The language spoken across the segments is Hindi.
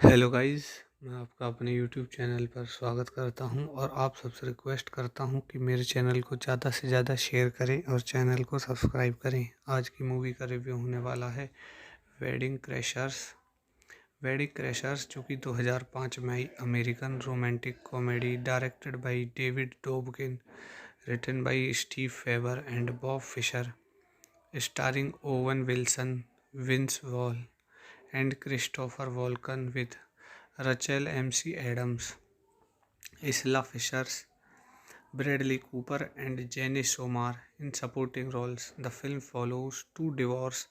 हेलो गाइस, मैं आपका अपने यूट्यूब चैनल पर स्वागत करता हूं और आप सबसे रिक्वेस्ट करता हूं कि मेरे चैनल को ज़्यादा से ज़्यादा शेयर करें और चैनल को सब्सक्राइब करें। आज की मूवी का रिव्यू होने वाला है वेडिंग क्रैशर्स। वेडिंग क्रैशर्स जो कि 2005 में आई American romantic comedy directed by David Dobkin, written by Steve Faber and Bob Fisher, starring Owen Wilson, Vince Vaughn and Christopher Walken with Rachel MC Adams, Isla Fisher, Bradley Cooper, and Janice Omar in supporting roles. The film follows two divorced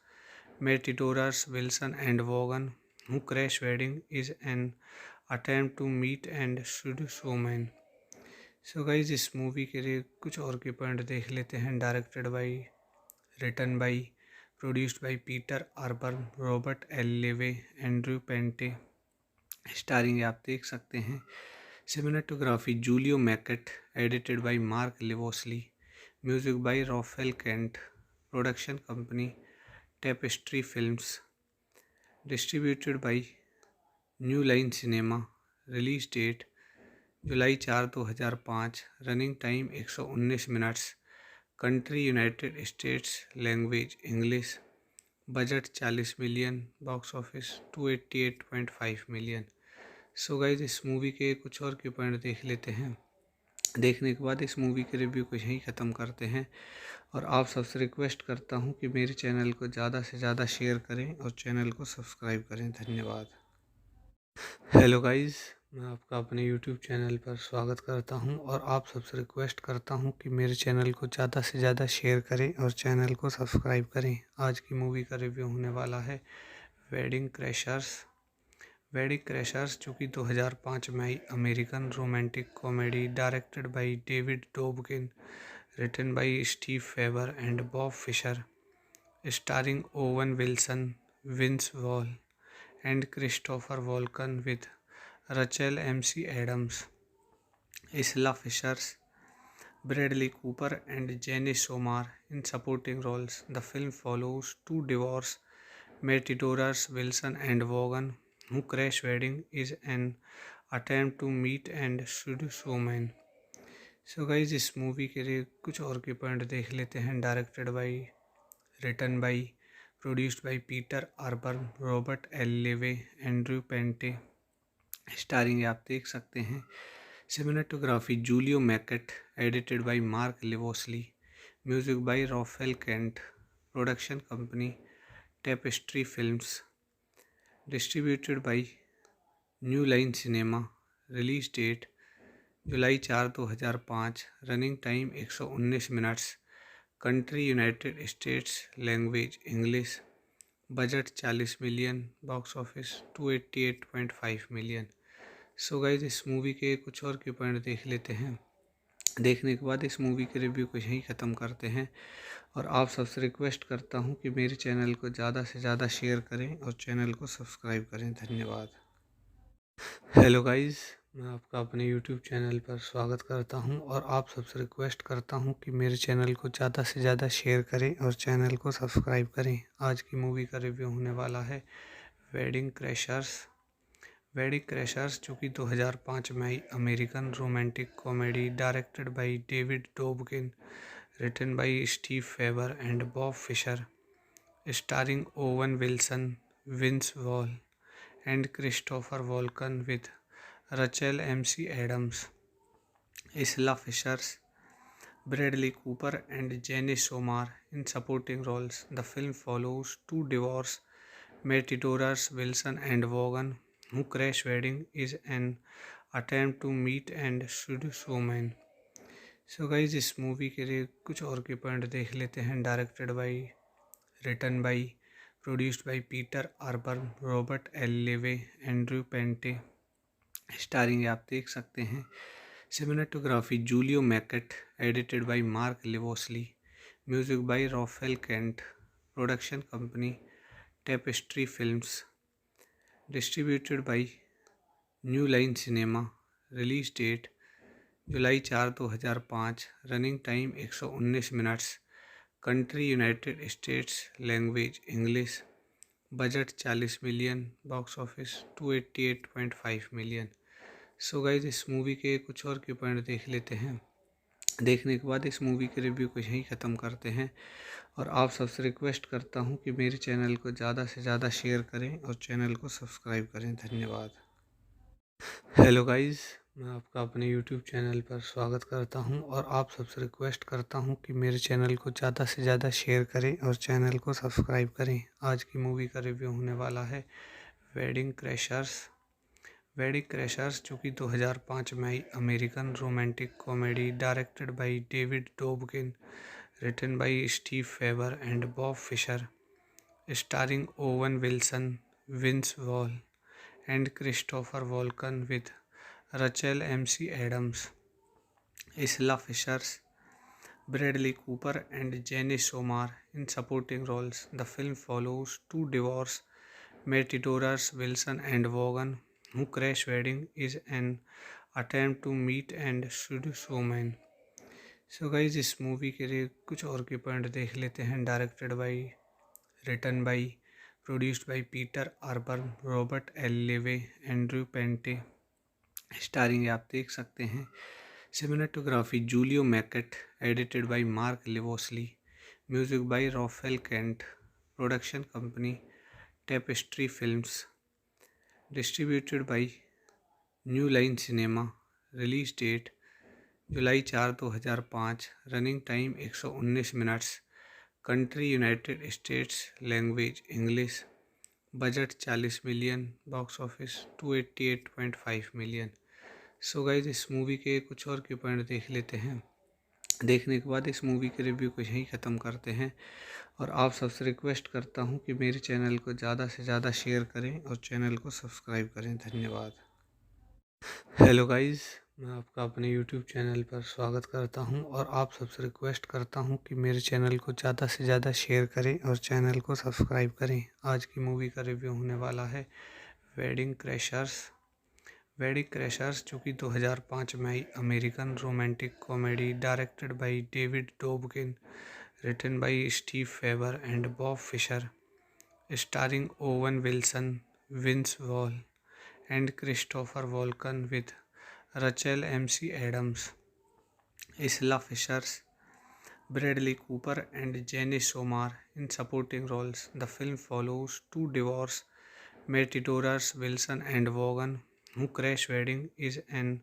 matadors, Wilson and Vaughan, who crash wedding is an attempt to meet and seduce women. So guys इस मूवी के लिए कुछ और के पॉइंट देख लेते हैं। Directed by, written by, produced by Peter आर्बर्न, Robert L Levy, Andrew Panay. Starring आप देख सकते हैं। Cinematography Julio Macat, edited by Mark Livolsi, music by Rafale Kent, production company Tapestry films, distributed by New Line Cinema. Release date July 4, 2005, running time 119 minutes, country United States, language English, budget 40 million, box office 288.5 million. So guys इस मूवी के कुछ और के पॉइंट देख लेते हैं। देखने के बाद इस मूवी के रिव्यू को यहीं ख़त्म करते हैं और आप सबसे रिक्वेस्ट करता हूं कि मेरे चैनल को ज़्यादा से ज़्यादा शेयर करें और चैनल को सब्सक्राइब करें। धन्यवाद। हेलो गाइस, मैं आपका अपने यूट्यूब चैनल पर स्वागत करता हूं और आप सबसे रिक्वेस्ट करता हूं कि मेरे चैनल को ज़्यादा से ज़्यादा शेयर करें और चैनल को सब्सक्राइब करें। आज की मूवी का रिव्यू होने वाला है वेडिंग क्रैशर्स। वेडिंग क्रैशर्स जो कि 2005 में आई American romantic comedy directed by David Dobkin, written by Steve Faber and Bob Fisher, starring Owen Wilson, Vince Vaughn and Christopher Walken with Rachel MC Adams, Isla Fishers, Bradley Cooper, and Janice Omar in supporting roles. The film follows two divorced matadors, Wilson and Vaughan, who crash wedding is an attempt to meet and seduce women. So guys इस मूवी के लिए कुछ और के पॉइंट देख लेते हैं। Directed by, written by, produced by Peter आर्बर्न, Robert L Levy, Andrew Panay. Starring आप देख सकते हैं। Cinematography Julio Macat, edited by Mark Livolsi, music by Rafale Kent, production company Tapestry films, distributed by New Line Cinema. Release date July 4, 2005, running time 119 minutes, country United States, language English, budget 40 million, box office 288.5 million. So guys इस मूवी के कुछ और के पॉइंट देख लेते हैं। देखने के बाद इस मूवी के रिव्यू को यहीं ख़त्म करते हैं और आप सबसे रिक्वेस्ट करता हूं कि मेरे चैनल को ज़्यादा से ज़्यादा शेयर करें और चैनल को सब्सक्राइब करें। धन्यवाद। हेलो गाइस, मैं आपका अपने यूट्यूब चैनल पर स्वागत करता हूं और आप सबसे रिक्वेस्ट करता हूं कि मेरे चैनल को ज़्यादा से ज़्यादा शेयर करें और चैनल को सब्सक्राइब करें। आज की मूवी का रिव्यू होने वाला है वेडिंग क्रैशर्स। वेडिंग क्रैशर्स जो कि 2005 में आई American romantic comedy directed by David Dobkin, written by Steve Faber and Bob Fisher, starring Owen Wilson, Vince Vaughn and Christopher Walken with Rachel MC Adams, Isla Fishers, Bradley Cooper, and Janice Omar in supporting roles. The film follows two divorced matadors, Wilson and Vaughan, who crash wedding is an attempt to meet and seduce women. So guys इस मूवी के लिए कुछ और के पॉइंट देख लेते हैं। Directed by, written by, produced by Peter आर्बर्न, Robert L Levy, Andrew Panay. Starring आप देख सकते हैं। Cinematography Julio Macat, edited by Mark Livolsi, music by Rafale Kent, production company Tapestry films, distributed by New Line Cinema. Release date July 4, 2005, running time 119 minutes, country United States, language English, budget 40 million, box office 288.5 million. So guys इस मूवी के कुछ और के पॉइंट देख लेते हैं। देखने के बाद इस मूवी के रिव्यू को यहीं ख़त्म करते हैं और आप सबसे रिक्वेस्ट करता हूं कि मेरे चैनल को ज़्यादा से ज़्यादा शेयर करें और चैनल को सब्सक्राइब करें। धन्यवाद। हेलो गाइस, मैं आपका अपने यूट्यूब चैनल पर स्वागत करता हूं और आप सबसे रिक्वेस्ट करता हूं कि मेरे चैनल को ज़्यादा से ज़्यादा शेयर करें और चैनल को सब्सक्राइब करें। आज की मूवी का रिव्यू होने वाला है वेडिंग क्रैशर्स। वेडिंग क्रैशर्स जो कि 2005 में आई American romantic comedy directed by David Dobkin, written by Steve Faber and Bob Fisher, starring Owen Wilson, Vince Vaughn, and Christopher Walken with Rachel MC Adams, Isla Fisher, Bradley Cooper, and Jenny Somar in supporting roles. The film follows two divorced matadors, Wilson and Vaughan, who crash wedding is an attempt to meet and seduce women. So guys इस मूवी के लिए कुछ और के पॉइंट देख लेते हैं। Directed by, written by, produced by Peter आर्बर्न, Robert L Levy, Andrew Panay. Starring आप देख सकते हैं। Cinematography Julio Macat, edited by Mark Livolsi, music by Rolfe Kent. Production company Tapestry films, distributed by New Line Cinema. Release date July 4, 2005। Running time 119 minutes. Country United States. Language English. Budget 40 million, box office 288.5 million. So guys इस मूवी के कुछ और के पॉइंट देख लेते हैं। देखने के बाद इस मूवी के रिव्यू को यहीं ख़त्म करते हैं और आप सबसे रिक्वेस्ट करता हूं कि मेरे चैनल को ज़्यादा से ज़्यादा शेयर करें और चैनल को सब्सक्राइब करें। धन्यवाद। हेलो गाइस, मैं आपका अपने यूट्यूब चैनल पर स्वागत करता हूं और आप सबसे रिक्वेस्ट करता हूं कि मेरे चैनल को ज़्यादा से ज़्यादा शेयर करें और चैनल को सब्सक्राइब करें। आज की मूवी का रिव्यू होने वाला है वेडिंग क्रैशर्स। वेडिंग क्रैशर्स जो कि 2005 में आई American romantic comedy directed by David Dobkin, written by Steve Faber and Bob Fisher, starring Owen Wilson, Vince Vaughn, and Christopher Walken with Rachel MC Adams, Isla Fisher, Bradley Cooper, and Jenny Somar in supporting roles. The film follows two divorced matadors, Wilson and Vaughan, who crash wedding is an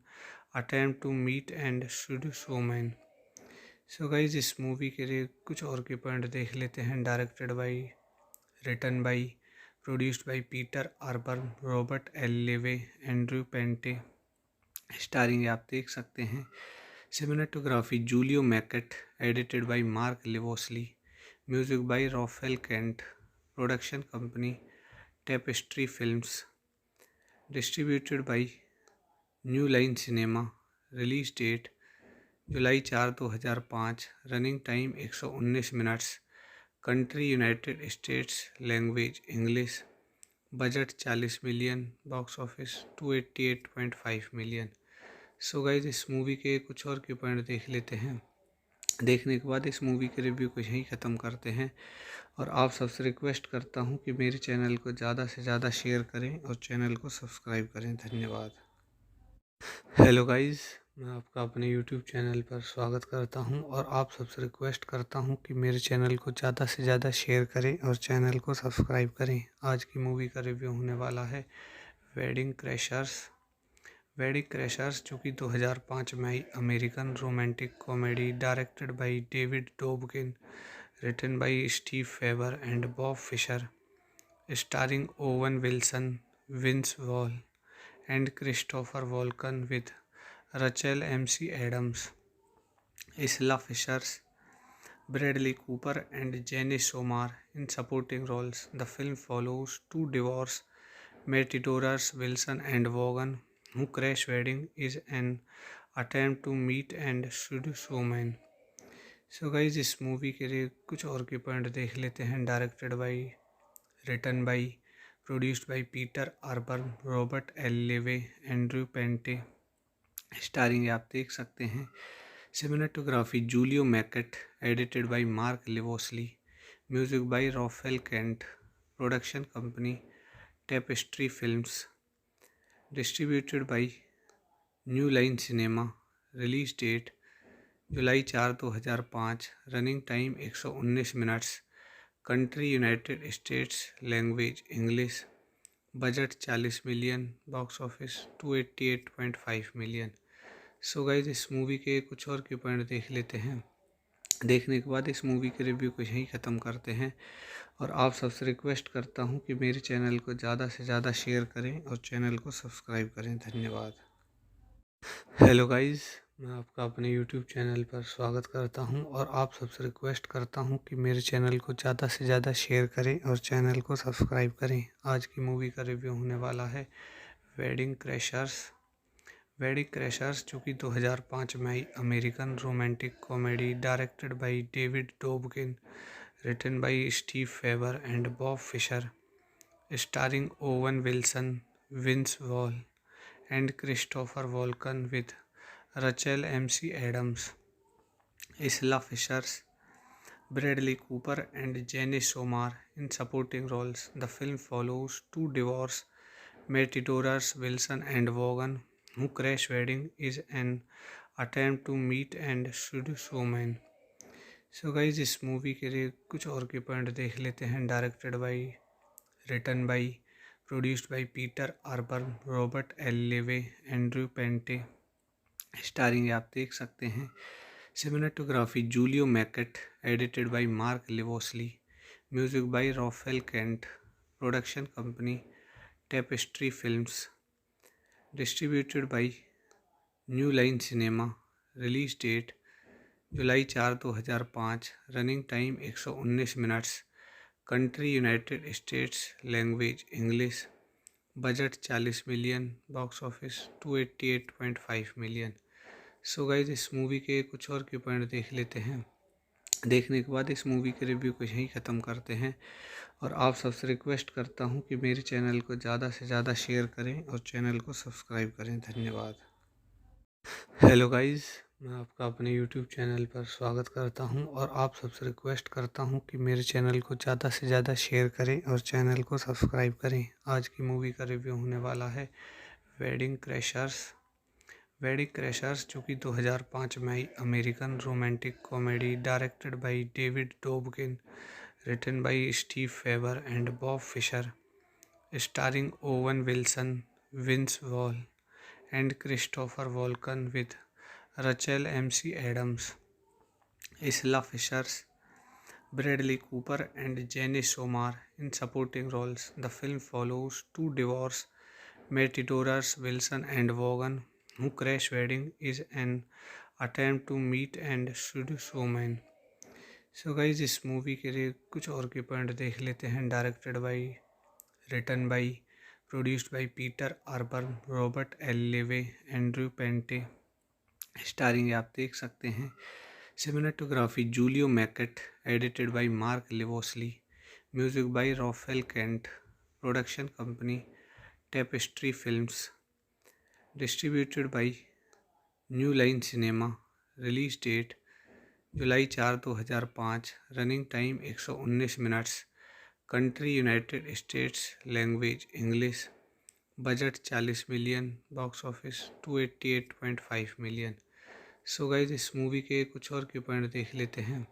attempt to meet and seduce women. So guys इस मूवी के लिए कुछ और के पॉइंट देख लेते हैं। Directed by, written by, produced by Peter आर्बर्न, Robert L Levy, Andrew Panay. Starring आप देख सकते हैं। Cinematography Julio Macat, edited by Mark Livolsi, music by Rolfe Kent. Production company Tapestry films, distributed by New Line Cinema. Release date July 4, 2005। Running time 119 minutes. Country United States. Language English. Budget 40 million, box office 288.5 million. So guys इस मूवी के कुछ और के पॉइंट देख लेते हैं। देखने के बाद इस मूवी के रिव्यू को यहीं ख़त्म करते हैं और आप सबसे रिक्वेस्ट करता हूं कि मेरे चैनल को ज़्यादा से ज़्यादा शेयर करें और चैनल को सब्सक्राइब करें। धन्यवाद। हेलो गाइस, मैं आपका अपने यूट्यूब चैनल पर स्वागत करता हूं और आप सबसे रिक्वेस्ट करता हूं कि मेरे चैनल को ज़्यादा से ज़्यादा शेयर करें और चैनल को सब्सक्राइब करें। आज की मूवी का रिव्यू होने वाला है वेडिंग क्रैशर्स। वेडिंग क्रैशर्स जो कि 2005 में आई American romantic comedy directed by David Dobkin, written by Steve Faber and Bob Fisher, starring Owen Wilson, Vince Vaughn, and Christopher Walken with Rachel MC Adams, Isla Fisher, Bradley Cooper, and Jenny Somar in supporting roles. The film follows two divorced matadors, Wilson and Vaughan, who crash wedding is an attempt to meet and seduce women. So guys इस मूवी के लिए कुछ और के पॉइंट देख लेते हैं। Directed by, written by, produced by Peter आर्बर्न, Robert L Levy, Andrew Panay. Starring आप देख सकते हैं। Cinematography Julio Macat, edited by Mark Livolsi, music by Rolfe Kent. Production company Tapestry Films. Distributed by New Line Cinema. Release date July 4, 2005. Running time 119 minutes. Country United States. Language English. Budget 40 million. Box office 288.5 million. So guys इस मूवी के कुछ और के पॉइंट देख लेते हैं. देखने के बाद इस मूवी के रिव्यू को यहीं ख़त्म करते हैं और आप सबसे रिक्वेस्ट करता हूं कि मेरे चैनल को ज़्यादा से ज़्यादा शेयर करें और चैनल को सब्सक्राइब करें. धन्यवाद. हेलो गाइस, मैं आपका अपने यूट्यूब चैनल पर स्वागत करता हूं और आप सबसे रिक्वेस्ट करता हूं कि मेरे चैनल को ज़्यादा से ज़्यादा शेयर करें और चैनल को सब्सक्राइब करें. आज की मूवी का रिव्यू होने वाला है वेडिंग क्रैशर्स. वेडिंग क्रैशर्स जो कि 2005 में आई American romantic comedy directed by David Dobkin, written by Steve Faber and Bob Fisher, starring Owen Wilson, Vince Vaughn and Christopher Walken with Rachel MC Adams, Isla Fishers, Bradley Cooper and Jenny Somar in supporting roles. The film follows two divorced matadors, Wilson and Vaughan, who crash wedding is an attempt to meet and seduce women. So guys, इस मूवी के लिए कुछ और के पॉइंट देख लेते हैं. Directed by, written by, produced by Peter Arbor, Robert L Levy, Andrew Panay. Starring आप देख सकते हैं. Cinematography Julio Macat, edited by Mark Livolsi, music by Rafale Kent. Production company Tapestry films. Distributed by New Line Cinema. Release date July 4, 2005. Running time 119 minutes. Country United States. Language English. Budget 40 million. Box office 288.5 million. So guys इस मूवी के कुछ और के पॉइंट देख लेते हैं. देखने के बाद इस मूवी के रिव्यू को यहीं ख़त्म करते हैं और आप सबसे रिक्वेस्ट करता हूं कि मेरे चैनल को ज़्यादा से ज़्यादा शेयर करें और चैनल को सब्सक्राइब करें. धन्यवाद. हेलो गाइस, मैं आपका अपने यूट्यूब चैनल पर स्वागत करता हूं और आप सबसे रिक्वेस्ट करता हूं कि मेरे चैनल को ज़्यादा से ज़्यादा शेयर करें और चैनल को सब्सक्राइब करें. आज की मूवी का रिव्यू होने वाला है वेडिंग क्रैशर्स. वेडिंग क्रैशर्स जो कि 2005 में आई American romantic comedy directed by David Dobkin, written by Steve Faber and Bob Fisher, starring Owen Wilson, Vince Vaughn and Christopher Walken with Rachel MC Adams, Isla Fishers, Bradley Cooper and Jenny Somar in supporting roles. The film follows two divorced matadors, Wilson and Vaughan, who crash wedding is an attempt to meet and seduce women. So guys, इस मूवी के लिए कुछ और के पॉइंट देख लेते हैं. Directed by, written by, produced by Peter Arbor, Robert L Levy, Andrew Panay. Starring आप देख सकते हैं. Cinematography Julio Macat, edited by Mark Livolsi, music by Rafale Kent. Production company Tapestry films. Distributed by New Line Cinema. Release date July 4, 2005. Running time 119 minutes. Country United States. Language English. Budget 40 million. Box office 288.5 million. So guys इस मूवी के कुछ और के पॉइंट देख लेते हैं.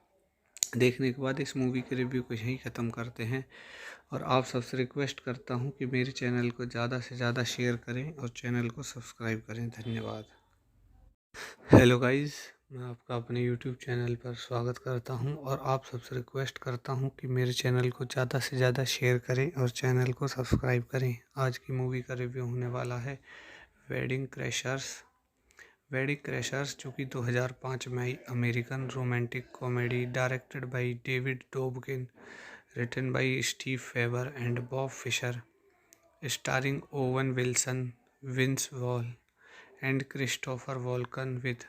देखने के बाद इस मूवी के रिव्यू को यहीं ख़त्म करते हैं और आप सबसे रिक्वेस्ट करता हूं कि मेरे चैनल को ज़्यादा से ज़्यादा शेयर करें और चैनल को सब्सक्राइब करें. धन्यवाद. हेलो गाइस, मैं आपका अपने यूट्यूब चैनल पर स्वागत करता हूं और आप सबसे रिक्वेस्ट करता हूं कि मेरे चैनल को ज़्यादा से ज़्यादा शेयर करें और चैनल को सब्सक्राइब करें. आज की मूवी का रिव्यू होने वाला है वेडिंग क्रैशर्स. वेडिंग क्रैशर्स जो कि 2005 में आई American romantic comedy directed by David Dobkin, written by Steve Faber and Bob Fisher, starring Owen Wilson, Vince Vaughn and Christopher Walken with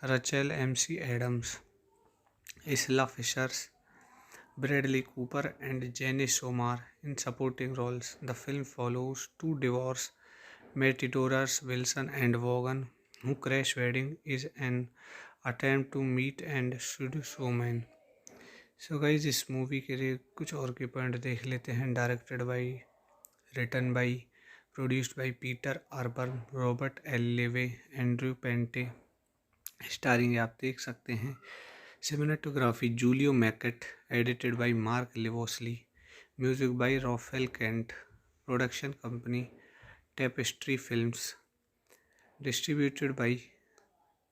Rachel MC Adams, Isla Fishers, Bradley Cooper and Jenny Somar in supporting roles. The film follows two divorced matadors, Wilson and Vaughan, who crash wedding is an attempt to meet and seduce women. So guys इस मूवी के लिए कुछ और के पॉइंट देख लेते हैं। Directed by, written by, produced by Peter आर्बर्न, Robert L Levy, Andrew Panay. Starring आप देख सकते हैं। Cinematography Julio Macat, edited by Mark Livolsi, music by Rolfe Kent. Production company Tapestry films, distributed by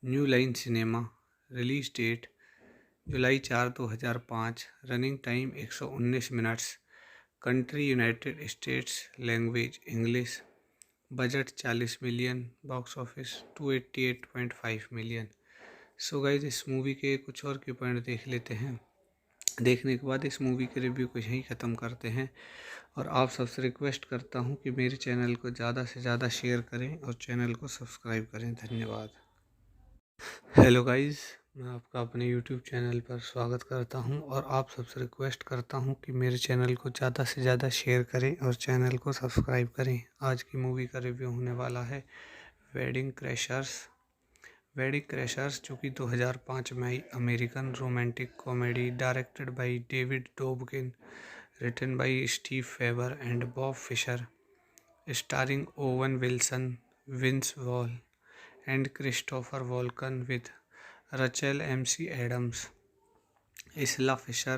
New Line Cinema. Release date July 4, 2005। Running time 119 minutes. Country United States. Language English. Budget 40 million. Box office 288.5 million. So guys इस मूवी के कुछ और के पॉइंट देख लेते हैं। देखने के बाद इस मूवी के रिव्यू को यहीं ख़त्म करते हैं और आप सबसे रिक्वेस्ट करता हूं कि मेरे चैनल को ज़्यादा से ज़्यादा शेयर करें और चैनल को सब्सक्राइब करें। धन्यवाद। हेलो गाइस, मैं आपका अपने यूट्यूब चैनल पर स्वागत करता हूं और आप सबसे रिक्वेस्ट करता हूं कि मेरे चैनल को ज़्यादा से ज़्यादा शेयर करें और चैनल को सब्सक्राइब करें। आज की मूवी का रिव्यू होने वाला है वेडिंग क्रैशर्स। वेडिंग क्रैशर्स जो कि 2005 में आई American romantic comedy, directed by David Dobkin, written by Steve Faber and Bob Fisher, starring Owen Wilson, Vince Vaughn and Christopher Walken with Rachel MC Adams, Isla Fisher,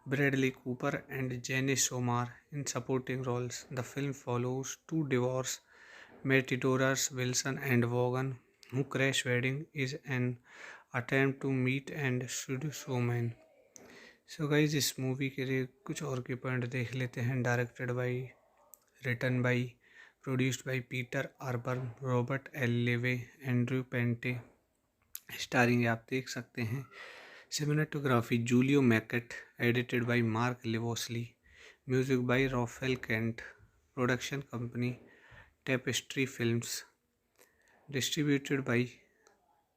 Bradley Cooper and Janice Omar in supporting roles. The film follows two divorced matadors, Wilson and Vaughan, who crash wedding is an attempt to meet and seduce women. So guys इस मूवी के लिए कुछ और के पॉइंट देख लेते हैं। Directed by, written by, produced by Peter आर्बर्न, Robert L Levy, Andrew Panay. Starring आप देख सकते हैं। Cinematography Julio Macat, edited by Mark Livolsi, music by Rolfe Kent. Production company Tapestry films, distributed by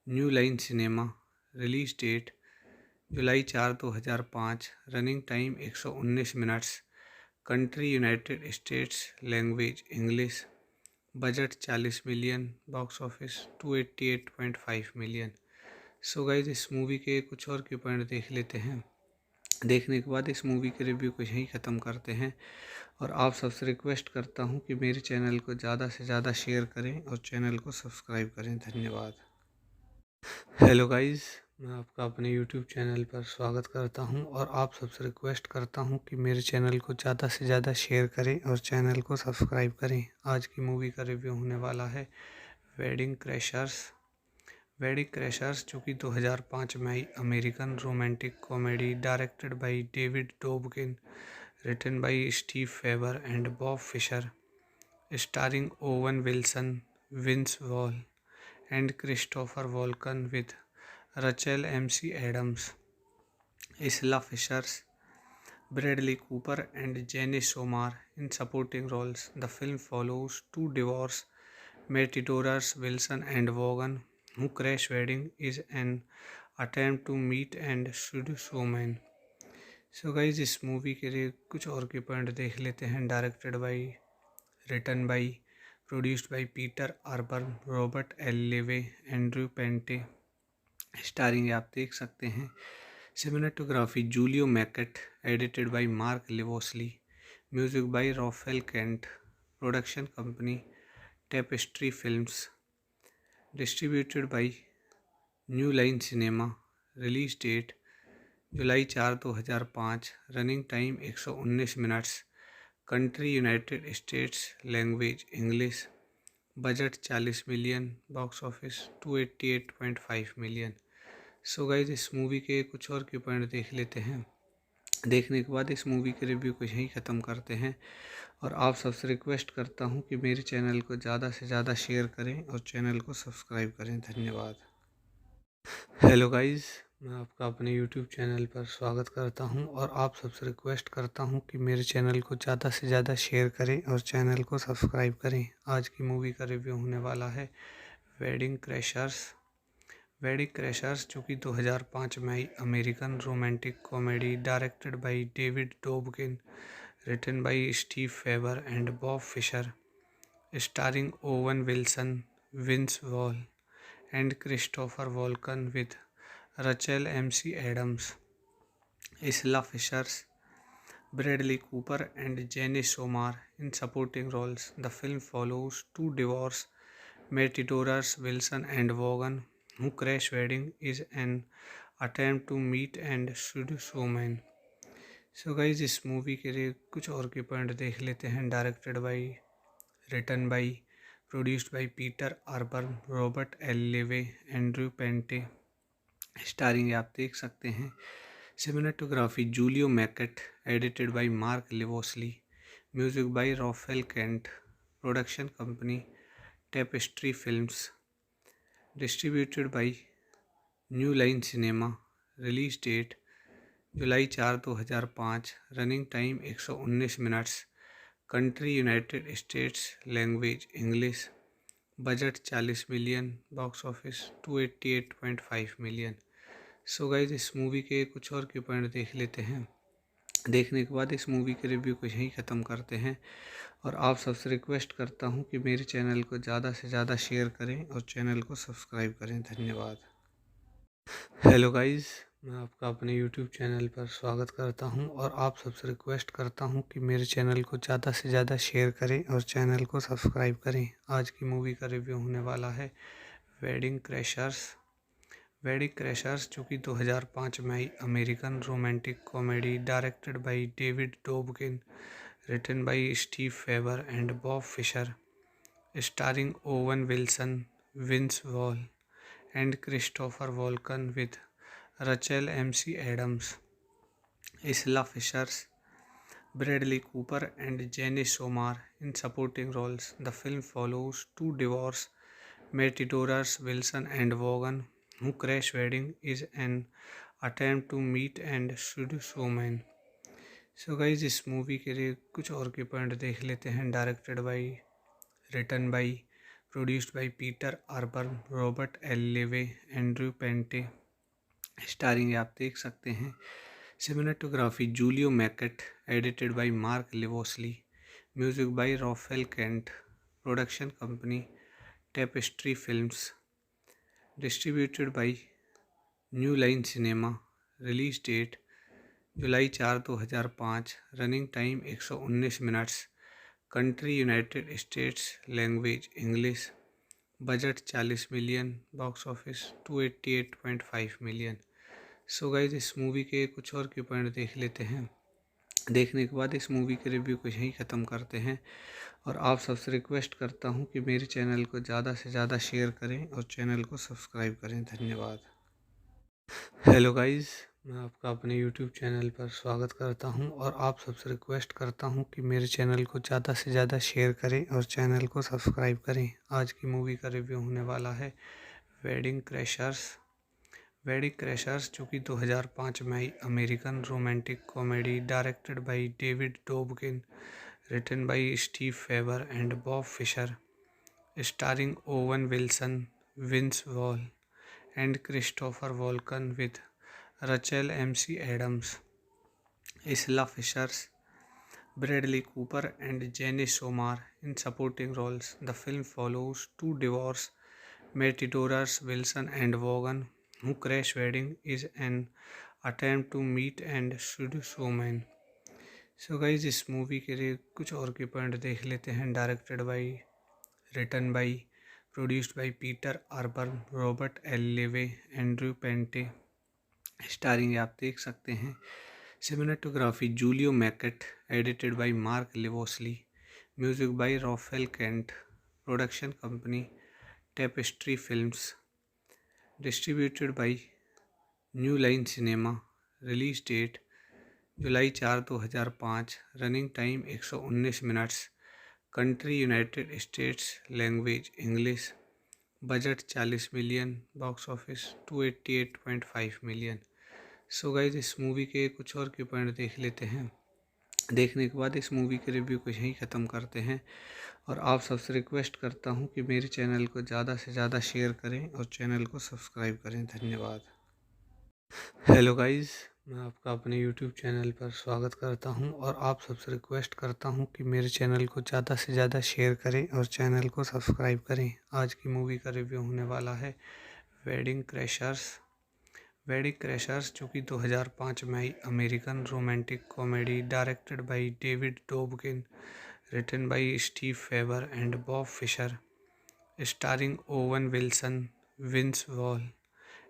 New Line Cinema. Release date July 4, 2005। Running time 119 minutes. Country United States. Language English. Budget 40 million. Box office 288.5 million. So guys इस मूवी के कुछ और के पॉइंट देख लेते हैं। देखने के बाद इस मूवी के रिव्यू को यहीं ख़त्म करते हैं और आप सबसे रिक्वेस्ट करता हूं कि मेरे चैनल को ज़्यादा से ज़्यादा शेयर करें और चैनल को सब्सक्राइब करें। धन्यवाद। हेलो गाइस, मैं आपका अपने यूट्यूब चैनल पर स्वागत करता हूं और आप सबसे रिक्वेस्ट करता हूं कि मेरे चैनल को ज़्यादा से ज़्यादा शेयर करें और चैनल को सब्सक्राइब करें। आज की मूवी का रिव्यू होने वाला है वेडिंग क्रैशर्स। वेडिंग क्रैशर्स जो कि 2005 में आई American romantic comedy, directed by David Dobkin, written by Steve Faber and Bob Fisher, starring Owen Wilson, Vince Vaughn and Christopher Walken with Rachel MC Adams, Isla Fisher, Bradley Cooper and Janice Omar in supporting roles. The film follows two divorced matadors, Wilson and Vaughan, who crash wedding is an attempt to meet and seduce women. So guys इस मूवी के लिए कुछ और के पॉइंट देख लेते हैं। Directed by, written by, produced by Peter आर्बर्न, Robert L Levy, Andrew Panay. Starring आप देख सकते हैं। Cinematography Julio Macat, edited by Mark Livolsi, music by Rolfe Kent. Production company Tapestry films, distributed by New Line Cinema. Release date July 4, 2005। Running time 119 minutes. Country United States. Language English. Budget 40 million. Box office 288.5 million. So guys इस मूवी के कुछ और के पॉइंट देख लेते हैं। देखने के बाद इस मूवी के रिव्यू को यहीं ख़त्म करते हैं और आप सबसे रिक्वेस्ट करता हूं कि मेरे चैनल को ज़्यादा से ज़्यादा शेयर करें और चैनल को सब्सक्राइब करें। धन्यवाद। हेलो गाइस, मैं आपका अपने यूट्यूब चैनल पर स्वागत करता हूं और आप सबसे रिक्वेस्ट करता हूं कि मेरे चैनल को ज़्यादा से ज़्यादा शेयर करें और चैनल को सब्सक्राइब करें। आज की मूवी का रिव्यू होने वाला है वेडिंग क्रैशर्स। वेडिंग क्रैशर्स जो कि 2005 में आई American romantic comedy, directed by David Dobkin, written by Steve Faber and Bob Fisher, starring Owen Wilson, Vince Vaughn and Christopher Walken with Rachel MC Adams, Isla Fishers, Bradley Cooper, and Janice Omar in supporting roles. The film follows two divorced matadors, Wilson and Vaughan, who crash wedding is an attempt to meet and seduce women. So guys इस मूवी के लिए कुछ और के पॉइंट देख लेते हैं। Directed by, written by, produced by Peter आर्बर्न, Robert L Levy, Andrew Panay. Starring आप देख सकते हैं। Cinematography Julio Macat, edited by Mark Livolsi, music by Rolfe Kent. Production company Tapestry films, distributed by New Line Cinema. Release date July 4, 2005। Running time 119 minutes. Country United States. Language English. Budget 40 million. Box office 288.5 million. So guys इस मूवी के कुछ और के पॉइंट देख लेते हैं। देखने के बाद इस मूवी के रिव्यू को यहीं ख़त्म करते हैं और आप सबसे रिक्वेस्ट करता हूं कि मेरे चैनल को ज़्यादा से ज़्यादा शेयर करें और चैनल को सब्सक्राइब करें। धन्यवाद। हेलो गाइस, मैं आपका अपने यूट्यूब चैनल पर स्वागत करता हूं और आप सबसे रिक्वेस्ट करता हूं कि मेरे चैनल को ज़्यादा से ज़्यादा शेयर करें और चैनल को सब्सक्राइब करें। आज की मूवी का रिव्यू होने वाला है वेडिंग क्रैशर्स। वेडिंग क्रैशर्स जो कि 2005 में आई American romantic comedy, directed by David Dobkin, written by Steve Faber and Bob Fisher, starring Owen Wilson, Vince Vaughn and Christopher Walken with Rachel MC Adams, Isla Fishers, Bradley Cooper, and Janice Omar in supporting roles. The film follows two divorced matadors, Wilson and Vaughan, who crash wedding is an attempt to meet and seduce women. So guys इस मूवी के लिए कुछ और के पॉइंट देख लेते हैं। Directed by, written by, produced by Peter आर्बर्न, Robert L Levy, Andrew Panay. Starring आप देख सकते हैं। Cinematography Julio Macat, edited by Mark Livolsi, music by Rolfe Kent. Production company Tapestry films, distributed by New Line Cinema. Release date July 4, 2005। Running time 119 minutes. Country United States. Language English. Budget 40 million. Box office 288.5 million. So guys इस मूवी के कुछ और के पॉइंट देख लेते हैं। देखने के बाद इस मूवी के रिव्यू को यहीं ख़त्म करते हैं और आप सबसे रिक्वेस्ट करता हूं कि मेरे चैनल को ज़्यादा से ज़्यादा शेयर करें और चैनल को सब्सक्राइब करें। धन्यवाद। हेलो गाइस, मैं आपका अपने यूट्यूब चैनल पर स्वागत करता हूं और आप सबसे रिक्वेस्ट करता हूं कि मेरे चैनल को ज़्यादा से ज़्यादा शेयर करें और चैनल को सब्सक्राइब करें। आज की मूवी का रिव्यू होने वाला है वेडिंग क्रैशर्स। वेडिंग क्रैशर्स जो कि 2005 में आई American romantic comedy, directed by David Dobkin, written by Steve Faber and Bob Fisher, starring Owen Wilson, Vince Vaughn and Christopher Walken with Rachel MC Adams, Isla Fishers, Bradley Cooper, and Janice Omar in supporting roles. The film follows two divorced matadors, Wilson and Vaughan, who crash wedding is an attempt to meet and seduce women. So guys इस मूवी के लिए कुछ और के पॉइंट देख लेते हैं। Directed by, written by, produced by Peter आर्बर्न, Robert L Levy, Andrew Panay. Starring आप देख सकते हैं। Cinematography Julio Macat, edited by Mark Livolsi, music by Rolfe Kent. Production company Tapestry films, distributed by New Line Cinema. Release date July 4, 2005। Running time 119 minutes. Country United States. Language English. Budget 40 million. Box office 288.5 million. So guys इस मूवी के कुछ और के पॉइंट देख लेते हैं। देखने के बाद इस मूवी के रिव्यू को यहीं ख़त्म करते हैं और आप सबसे रिक्वेस्ट करता हूं कि मेरे चैनल को ज़्यादा से ज़्यादा शेयर करें और चैनल को सब्सक्राइब करें। धन्यवाद। हेलो गाइस, मैं आपका अपने यूट्यूब चैनल पर स्वागत करता हूं और आप सबसे रिक्वेस्ट करता हूं कि मेरे चैनल को ज़्यादा से ज़्यादा शेयर करें और चैनल को सब्सक्राइब करें। आज की मूवी का रिव्यू होने वाला है वेडिंग क्रैशर्स। वेडिंग क्रैशर्स, जो कि 2005 में आई American romantic comedy directed by David Dobkin, written by Steve Faber and Bob Fisher, starring Owen Wilson, Vince Vaughn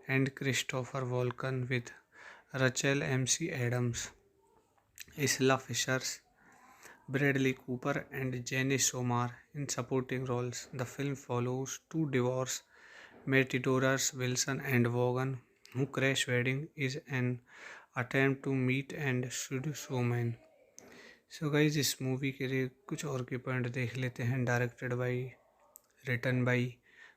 and Christopher Walken with Rachel McAdams, Isla Fishers, Bradley Cooper and Jenny Somar in supporting roles. The film follows two divorced matadors, Wilson and Vaughan, who crash wedding is an attempt to meet and seduce women. So guys इस मूवी के लिए कुछ और के पॉइंट देख लेते हैं। Directed by, written by,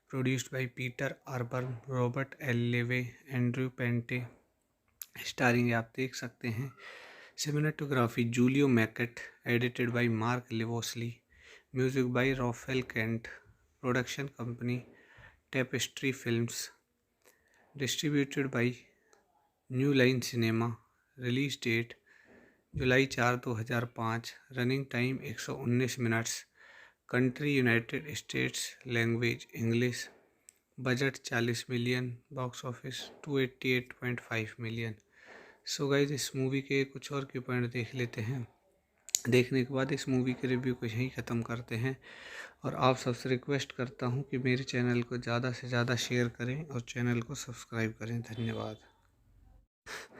produced by Peter आर्बर्न, Robert L Levy, Andrew Panay. Starring आप देख सकते हैं। Cinematography Julio Mackett, edited by Mark Levosley, music by Raphael Kent, production company Tapestry Films, distributed by New Line Cinema, release date July 4, 2005, running time 119 minutes, country United States, language English, budget 40 million, box office 288.5 million. So guys इस मूवी के कुछ और के पॉइंट देख लेते हैं। देखने के बाद इस मूवी के रिव्यू को यहीं ख़त्म करते हैं और आप सबसे रिक्वेस्ट करता हूं कि मेरे चैनल को ज़्यादा से ज़्यादा शेयर करें और चैनल को सब्सक्राइब करें। धन्यवाद।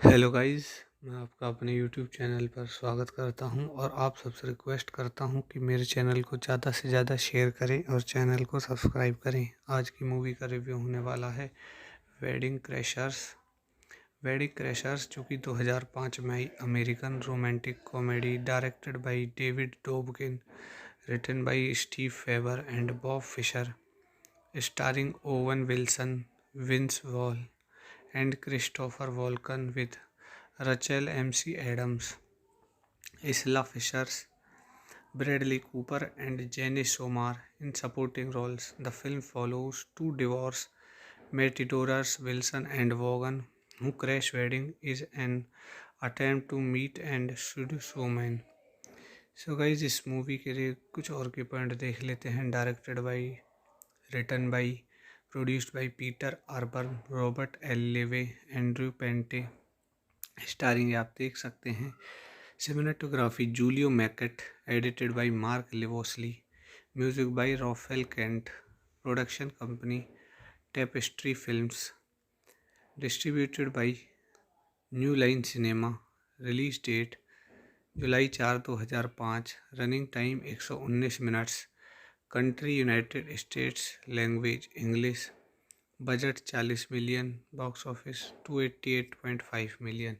हेलो गाइज, मैं आपका अपने यूट्यूब चैनल पर स्वागत करता हूं और आप सबसे रिक्वेस्ट करता हूं कि मेरे चैनल को ज़्यादा से ज़्यादा शेयर करें और चैनल को सब्सक्राइब करें। आज की मूवी का रिव्यू होने वाला है वेडिंग क्रैशर्स। वेडिंग क्रैशर्स, जो कि 2005 में आई American romantic comedy directed by David Dobkin, written by Steve Faber and Bob Fisher, starring Owen Wilson, Vince Vaughn and Christopher Walken with Rachel McAdams, Isla Fishers, Bradley Cooper and Jenny Somar in supporting roles. The film follows two divorced matadors, Wilson and Vaughan, who crash wedding is an attempt to meet and seduce women. So guys इस मूवी के लिए कुछ और के पॉइंट देख लेते हैं। Directed by, written by, produced by Peter आर्बर्न, Robert L Levy, Andrew Panay. Starring आप देख सकते हैं। Cinematography Julio Mackett, edited by Mark Levosley, music by Raphael Kent, production company Tapestry Films, distributed by New Line Cinema, release date July 4, 2005, running time 119 minutes, country United States, language English, budget 40 million, box office 288.5 million.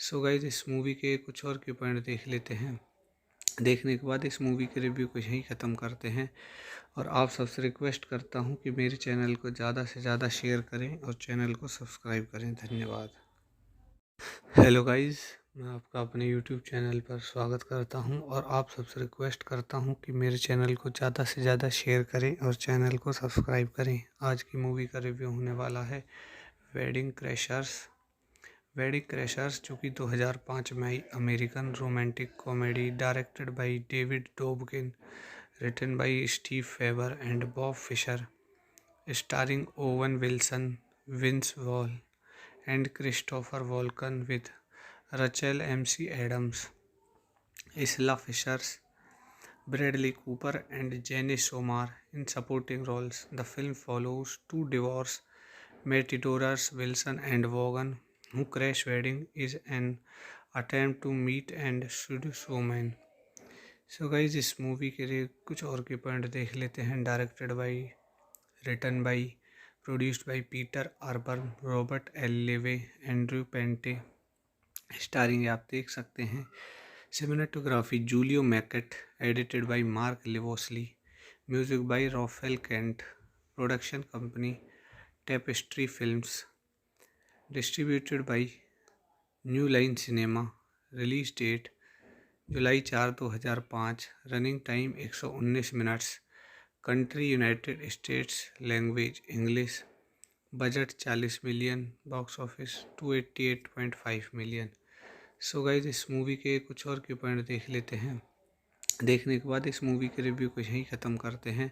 So guys इस मूवी के कुछ और के पॉइंट देख लेते हैं। देखने के बाद इस मूवी के रिव्यू को यहीं ख़त्म करते हैं और आप सबसे रिक्वेस्ट करता हूं कि मेरे चैनल को ज़्यादा से ज़्यादा शेयर करें और चैनल को सब्सक्राइब करें। धन्यवाद। हेलो गाइज, मैं आपका अपने यूट्यूब चैनल पर स्वागत करता हूं और आप सबसे रिक्वेस्ट करता हूं कि मेरे चैनल को ज़्यादा से ज़्यादा शेयर करें और चैनल को सब्सक्राइब करें। आज की मूवी का रिव्यू होने वाला है वेडिंग क्रैशर्स। वेडिंग क्रैशर्स, जो कि 2005 में आई American romantic comedy directed by David Dobkin, written by Steve Faber and Bob Fisher, starring Owen Wilson, Vince Vaughn and Christopher Walken with Rachel McAdams, Isla Fishers, Bradley Cooper and Jenny Somar in supporting roles. The film follows two divorced matadors, Wilson and Vaughan, who crash wedding is an attempt to meet and seduce women. So guys इस मूवी के लिए कुछ और के पॉइंट देख लेते हैं। Directed by, written by, produced by Peter आर्बर्न, Robert L Levy, Andrew Panay. Starring आप देख सकते हैं। Cinematography Julio Mackett, edited by Mark Levosley, music by Raphael Kent, production company Tapestry Films, distributed by New Line Cinema, release date July 4, 2005, running time 119 minutes, country United States, language English, budget 40 million, box office 288.5 million. So guys इस मूवी के कुछ और के पॉइंट देख लेते हैं। देखने के बाद इस मूवी के रिव्यू को यहीं ख़त्म करते हैं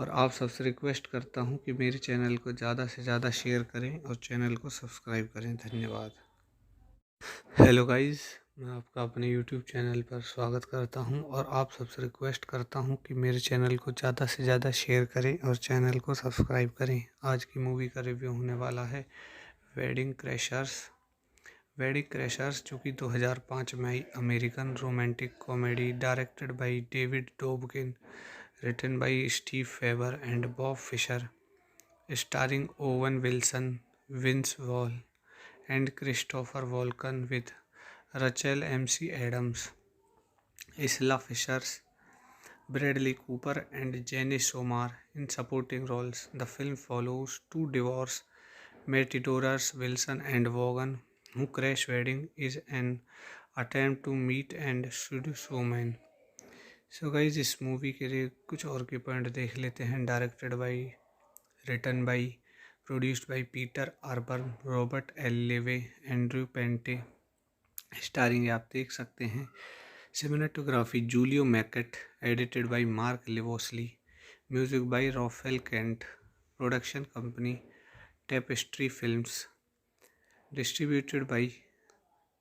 और आप सबसे रिक्वेस्ट करता हूँ कि मेरे चैनल को ज़्यादा से ज़्यादा शेयर करें और चैनल को सब्सक्राइब करें। धन्यवाद। हेलो गाइस, मैं आपका अपने यूट्यूब चैनल पर स्वागत करता हूं और आप सबसे रिक्वेस्ट करता हूं कि मेरे चैनल को ज़्यादा से ज़्यादा शेयर करें और चैनल को सब्सक्राइब करें। आज की मूवी का रिव्यू होने वाला है वेडिंग क्रैशर्स। वेडिंग क्रैशर्स जो कि 2005 में आई American romantic comedy directed by David Dobkin, written by Steve Faber and Bob Fisher, starring Owen Wilson, Vince Vaughn and Christopher Walken with Rachel MC Adams, Isla Fisher, Bradley Cooper and Janice Omar in supporting roles. The film follows two divorced matadors Wilson and Vaughan who crash wedding is an attempt to meet and seduce women. So guys इस मूवी के लिए कुछ और के पॉइंट देख लेते हैं। Directed by, written by, produced by Peter आर्बर्न, Robert L Levy, Andrew Panay. Starring आप देख सकते हैं cinematography Julio Macat, edited by Mark Livolsi, music by Rolfe Kent, production company Tapestry films, distributed by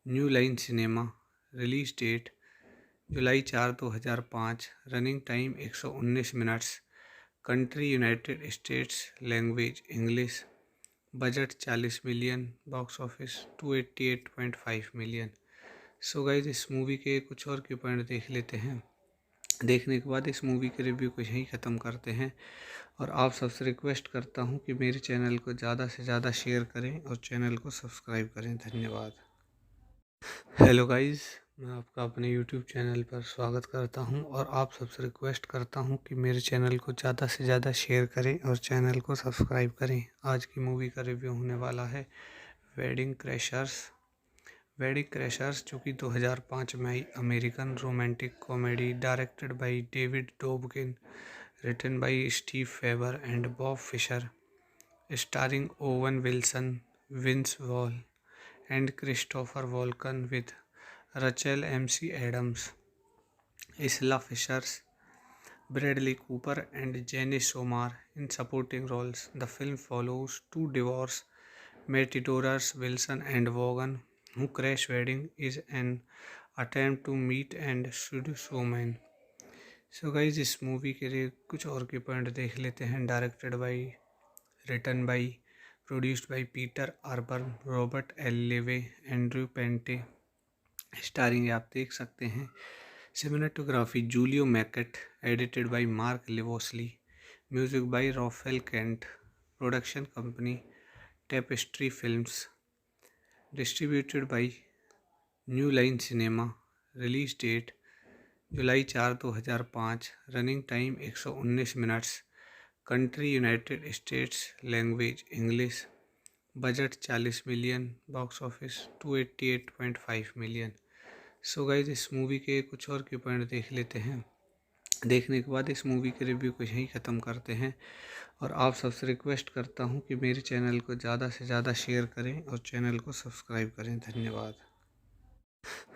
New Line Cinema, release date July 4, 2005, running time 119 minutes, country United States, language English, budget 40 million, box office 288.5 million. So guys इस मूवी के कुछ और के पॉइंट देख लेते हैं। देखने के बाद इस मूवी के रिव्यू को यहीं ख़त्म करते हैं और आप सबसे रिक्वेस्ट करता हूँ कि मेरे चैनल को ज़्यादा से ज़्यादा शेयर करें और चैनल को सब्सक्राइब करें। धन्यवाद। हेलो गाइस, मैं आपका अपने यूट्यूब चैनल पर स्वागत करता हूं और आप सबसे रिक्वेस्ट करता हूं कि मेरे चैनल को ज़्यादा से ज़्यादा शेयर करें और चैनल को सब्सक्राइब करें। आज की मूवी का रिव्यू होने वाला है वेडिंग क्रैशर्स। वेडिंग क्रैशर्स जो कि 2005 में आई American romantic comedy directed by David Dobkin, written by Steve Faber and Bob Fisher, starring Owen Wilson, Vince Vaughn and Christopher Walken with Rachel MC Adams, Isla Fisher, Bradley Cooper and Janice Omar in supporting roles. The film follows two divorced matadors Wilson and Vaughan who crash wedding is an attempt to meet and seduce women. So guys इस मूवी के लिए कुछ और के पॉइंट देख लेते हैं। Directed by, written by, produced by Peter आर्बर्न, Robert L Levy, Andrew Panay. Starring आप देख सकते हैं cinematography Julio Macat, edited by Mark Livolsi, music by Rolfe Kent, production company Tapestry films, distributed by New Line Cinema, release date July 4, 2005, running time 119 minutes, country United States, language English, budget 40 million, box office 288.5 million. So guys इस मूवी के कुछ और के पॉइंट देख लेते हैं। देखने के बाद इस मूवी के रिव्यू को यहीं ख़त्म करते हैं और आप सबसे रिक्वेस्ट करता हूँ कि मेरे चैनल को ज़्यादा से ज़्यादा शेयर करें और चैनल को सब्सक्राइब करें। धन्यवाद।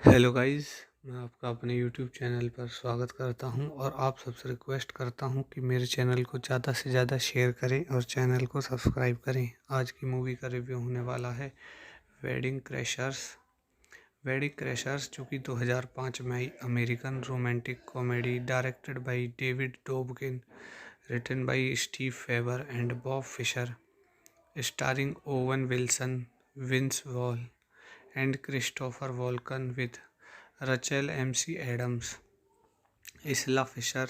हेलो गाइस, मैं आपका अपने यूट्यूब चैनल पर स्वागत करता हूं और आप सबसे रिक्वेस्ट करता हूं कि मेरे चैनल को ज़्यादा से ज़्यादा शेयर करें और चैनल को सब्सक्राइब करें। आज की मूवी का रिव्यू होने वाला है वेडिंग क्रैशर्स। वेडिंग क्रैशर्स जो कि 2005 में आई American romantic comedy directed by David Dobkin, written by Steve Faber and Bob Fisher, starring Owen Wilson, Vince Vaughn and Christopher Walken with Rachel MC Adams, Isla Fisher,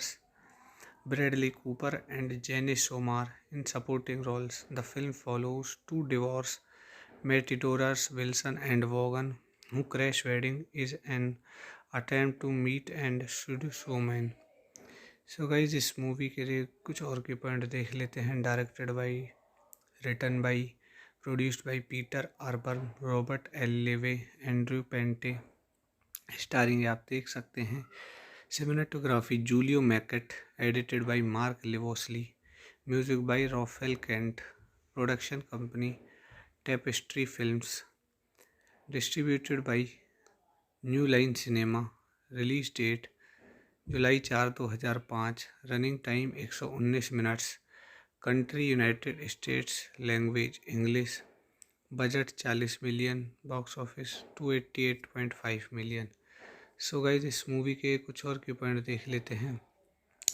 Bradley Cooper and Janice Omar in supporting roles. The film follows two divorced matadors Wilson and Vaughan who crash wedding is an attempt to meet and seduce women. So guys इस मूवी के लिए कुछ और के पॉइंट देख लेते हैं। Directed by, written by, produced by Peter आर्बर्न, Robert L Levy, Andrew Panay. Starring आप देख सकते हैं cinematography Julio Macat, edited by Mark Livolsi, music by Rolfe Kent, production company Tapestry films, distributed by New Line Cinema, release date July 4 2005 running time 119 minutes country United States language English budget 40 million box office 288.5 million. So guys इस मूवी के कुछ और के पॉइंट देख लेते हैं।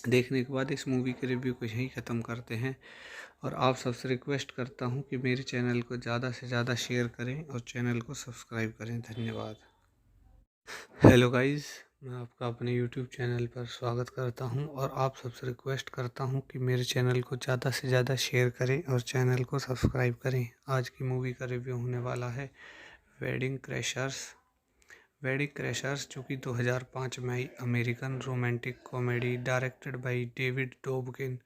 देखने के बाद इस मूवी के रिव्यू को यहीं ख़त्म करते हैं और आप सबसे रिक्वेस्ट करता हूं कि मेरे चैनल को ज़्यादा से ज़्यादा शेयर करें और चैनल को सब्सक्राइब करें। धन्यवाद। हेलो गाइस, मैं आपका अपने यूट्यूब चैनल पर स्वागत करता हूं और आप सबसे रिक्वेस्ट करता हूं कि मेरे चैनल को ज़्यादा से ज़्यादा शेयर करें और चैनल को सब्सक्राइब करें। आज की मूवी का रिव्यू होने वाला है वेडिंग क्रैशर्स। वेडिंग क्रैशर्स जो कि 2005 में आई American romantic comedy directed by David Dobkin,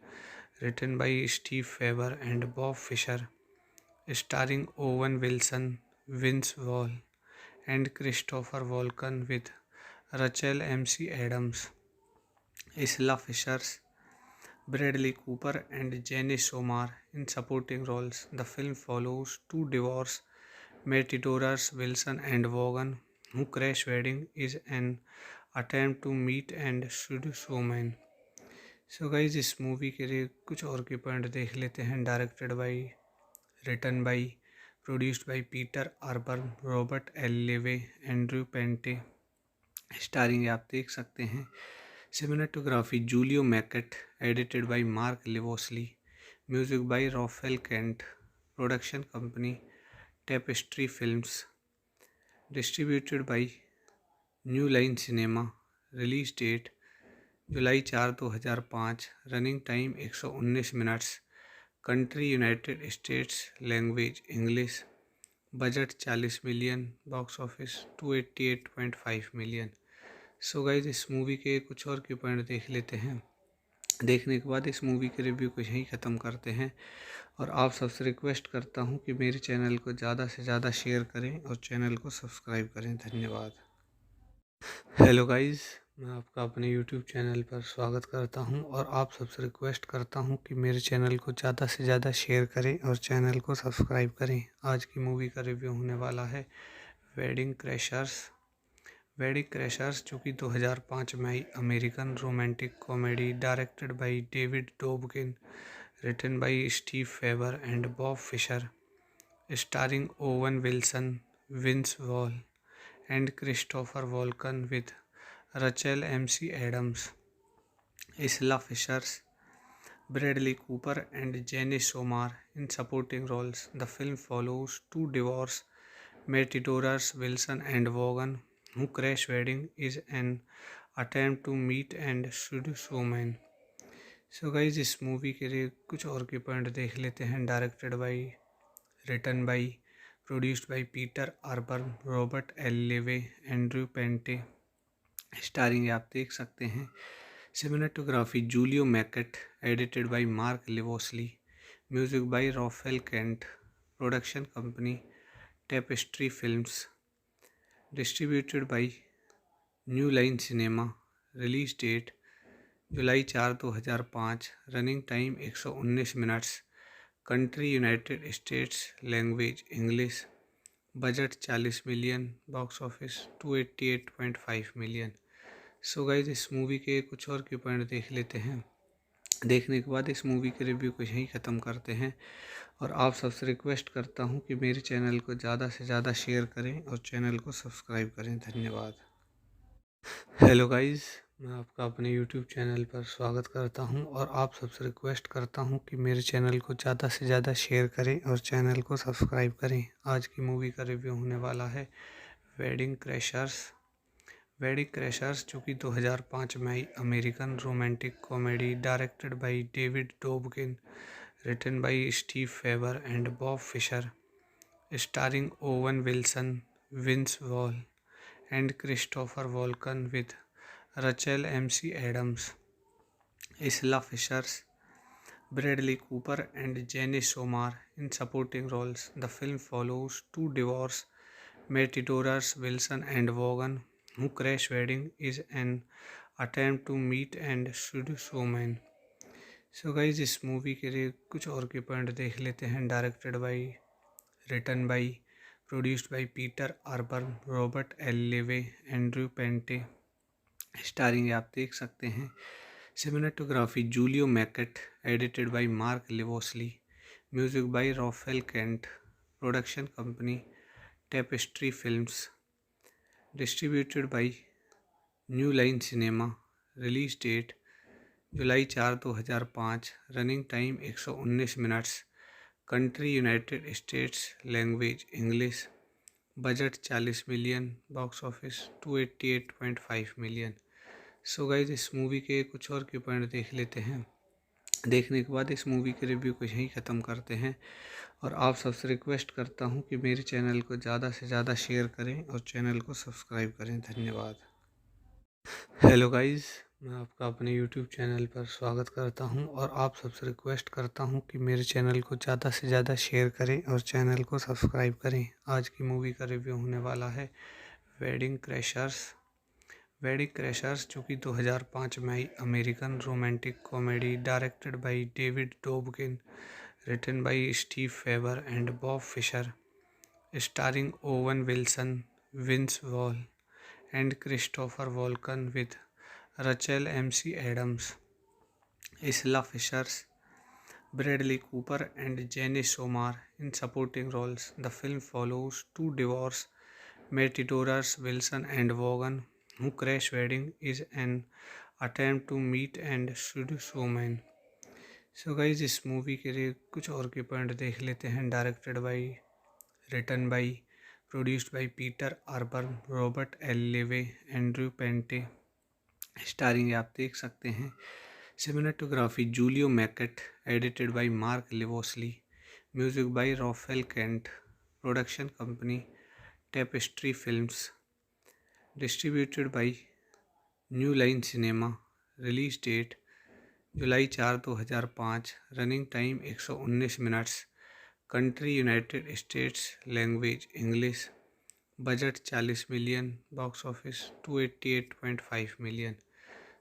written by Steve Faber and Bob Fisher, starring Owen Wilson, Vince Vaughn, and Christopher Walken with Rachel MC Adams, Isla Fisher, Bradley Cooper, and Janice Omar in supporting roles. The film follows two divorced matadors, Wilson and Vaughan, who crash wedding is an attempt to meet and seduce women. So guys इस मूवी के लिए कुछ और के पॉइंट देख लेते हैं। Directed by, written by, produced by Peter आर्बर्न, Robert L Levy, Andrew Panay. Starring आप देख सकते हैं। Cinematography Julio Macat, edited by Mark Livolsi, music by Rolfe Kent. Production company Tapestry films, distributed by New Line Cinema. Release date July 4 2005 running time 119 minutes country United States language English budget 40 million box office 288.5 million. So guys इस मूवी के कुछ और के पॉइंट देख लेते हैं। देखने के बाद इस मूवी के रिव्यू को यहीं ख़त्म करते हैं और आप सबसे रिक्वेस्ट करता हूं कि मेरे चैनल को ज़्यादा से ज़्यादा शेयर करें और चैनल को सब्सक्राइब करें। धन्यवाद। हेलो गाइस, मैं आपका अपने यूट्यूब चैनल पर स्वागत करता हूं और आप सबसे रिक्वेस्ट करता हूं कि मेरे चैनल को ज़्यादा से ज़्यादा शेयर करें और चैनल को सब्सक्राइब करें। आज की मूवी का रिव्यू होने वाला है वेडिंग क्रैशर्स। वेडिंग क्रैशर्स जो कि 2005 में आई American romantic comedy directed by David Dobkin, written by Steve Faber and Bob Fisher, starring Owen Wilson, Vince Vaughn and Christopher Walken with Rachel MC Adams, Isla Fisher, Bradley Cooper, and Janice Omar in supporting roles. The film follows two divorced matadors, Wilson and Vaughan, who crash wedding is an attempt to meet and seduce women. So guys इस मूवी के लिए कुछ और के पॉइंट देख लेते हैं। Directed by, written by, produced by Peter आर्बर्न, Robert L Levy, Andrew Panay. Starring आप देख सकते हैं। Cinematography Julio Macat, edited by Mark Livolsi, music by Rolfe Kent. Production company Tapestry films, distributed by New Line Cinema. Release date July 4 2005 running time 119 minutes country United States language English budget 40 million box office 288.5 million. So guys इस मूवी के कुछ और के पॉइंट देख लेते हैं। देखने के बाद इस मूवी के रिव्यू को यहीं ख़त्म करते हैं और आप सबसे रिक्वेस्ट करता हूं कि मेरे चैनल को ज़्यादा से ज़्यादा शेयर करें और चैनल को सब्सक्राइब करें। धन्यवाद। हेलो गाइस, मैं आपका अपने यूट्यूब चैनल पर स्वागत करता हूं और आप सबसे रिक्वेस्ट करता हूं कि मेरे चैनल को ज़्यादा से ज़्यादा शेयर करें और चैनल को सब्सक्राइब करें। आज की मूवी का रिव्यू होने वाला है वेडिंग क्रैशर्स। वेडिंग क्रैशर्स जो कि 2005 में आई American romantic comedy directed by David Dobkin, written by Steve Faber and Bob Fisher, starring Owen Wilson, Vince Vaughn and Christopher Walken with Rachel MC Adams, Isla Fisher, Bradley Cooper, and Janice Omar in supporting roles. The film follows two divorced matadors, Wilson and Vaughan, who crash wedding is an attempt to meet and seduce women. So guys इस मूवी के लिए कुछ और के पॉइंट देख लेते हैं। Directed by, written by, produced by Peter आर्बर्न, Robert L Levy, Andrew Panay. Starring आप देख सकते हैं। Cinematography Julio Macat, edited by Mark Livolsi, music by Rafale Kent, production company Tapestry films, distributed by New Line Cinema, release date July 4 2005, running time 119 minutes, country United States, language English, budget 40 million, box office 288.5 million. So guys इस मूवी के कुछ और के पॉइंट देख लेते हैं। देखने के बाद इस मूवी के रिव्यू को यहीं ख़त्म करते हैं और आप सबसे रिक्वेस्ट करता हूं कि मेरे चैनल को ज़्यादा से ज़्यादा शेयर करें और चैनल को सब्सक्राइब करें। धन्यवाद। हेलो गाइस, मैं आपका अपने यूट्यूब चैनल पर स्वागत करता हूं और आप सबसे रिक्वेस्ट करता हूं कि मेरे चैनल को ज़्यादा से ज़्यादा शेयर करें और चैनल को सब्सक्राइब करें। आज की मूवी का रिव्यू होने वाला है वेडिंग क्रैशर्स। वेडिंग क्रैशर्स जो कि 2005 में आई American romantic comedy directed by David Dobkin, written by Steve Faber and Bob Fisher, starring Owen Wilson, Vince Vaughn and Christopher Walken with Rachel MC Adams, Isla Fisher, Bradley Cooper and Janice Omar in supporting roles. The film follows two divorced matadors, Wilson and Vaughan, who crash wedding is an attempt to meet and seduce women. So guys इस मूवी के लिए कुछ और के पॉइंट देख लेते हैं। Directed by, written by, produced by Peter आर्बर्न, Robert L Levy, Andrew Panay. Starring आप देख सकते हैं। Cinematography Julio Macat, edited by Mark Livolsi, music by Rolfe Kent, production company Tapestry films, distributed by New Line Cinema, release date July 4 2005, running time 119 minutes, country United States, language English, budget 40 million, box office 288.5 million.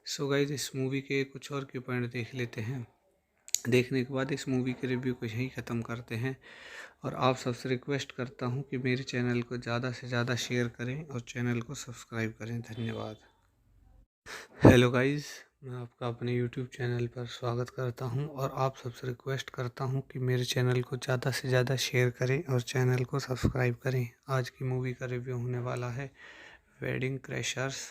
So guys इस मूवी के कुछ और के पॉइंट देख लेते हैं। देखने के बाद इस मूवी के रिव्यू को यहीं ख़त्म करते हैं और आप सबसे रिक्वेस्ट करता हूं कि मेरे चैनल को ज़्यादा से ज़्यादा शेयर करें और चैनल को सब्सक्राइब करें। धन्यवाद। हेलो गाइस, मैं आपका अपने यूट्यूब चैनल पर स्वागत करता हूं और आप सबसे रिक्वेस्ट करता हूं कि मेरे चैनल को ज़्यादा से ज़्यादा शेयर करें और चैनल को सब्सक्राइब करें। आज की मूवी का रिव्यू होने वाला है वेडिंग क्रैशर्स।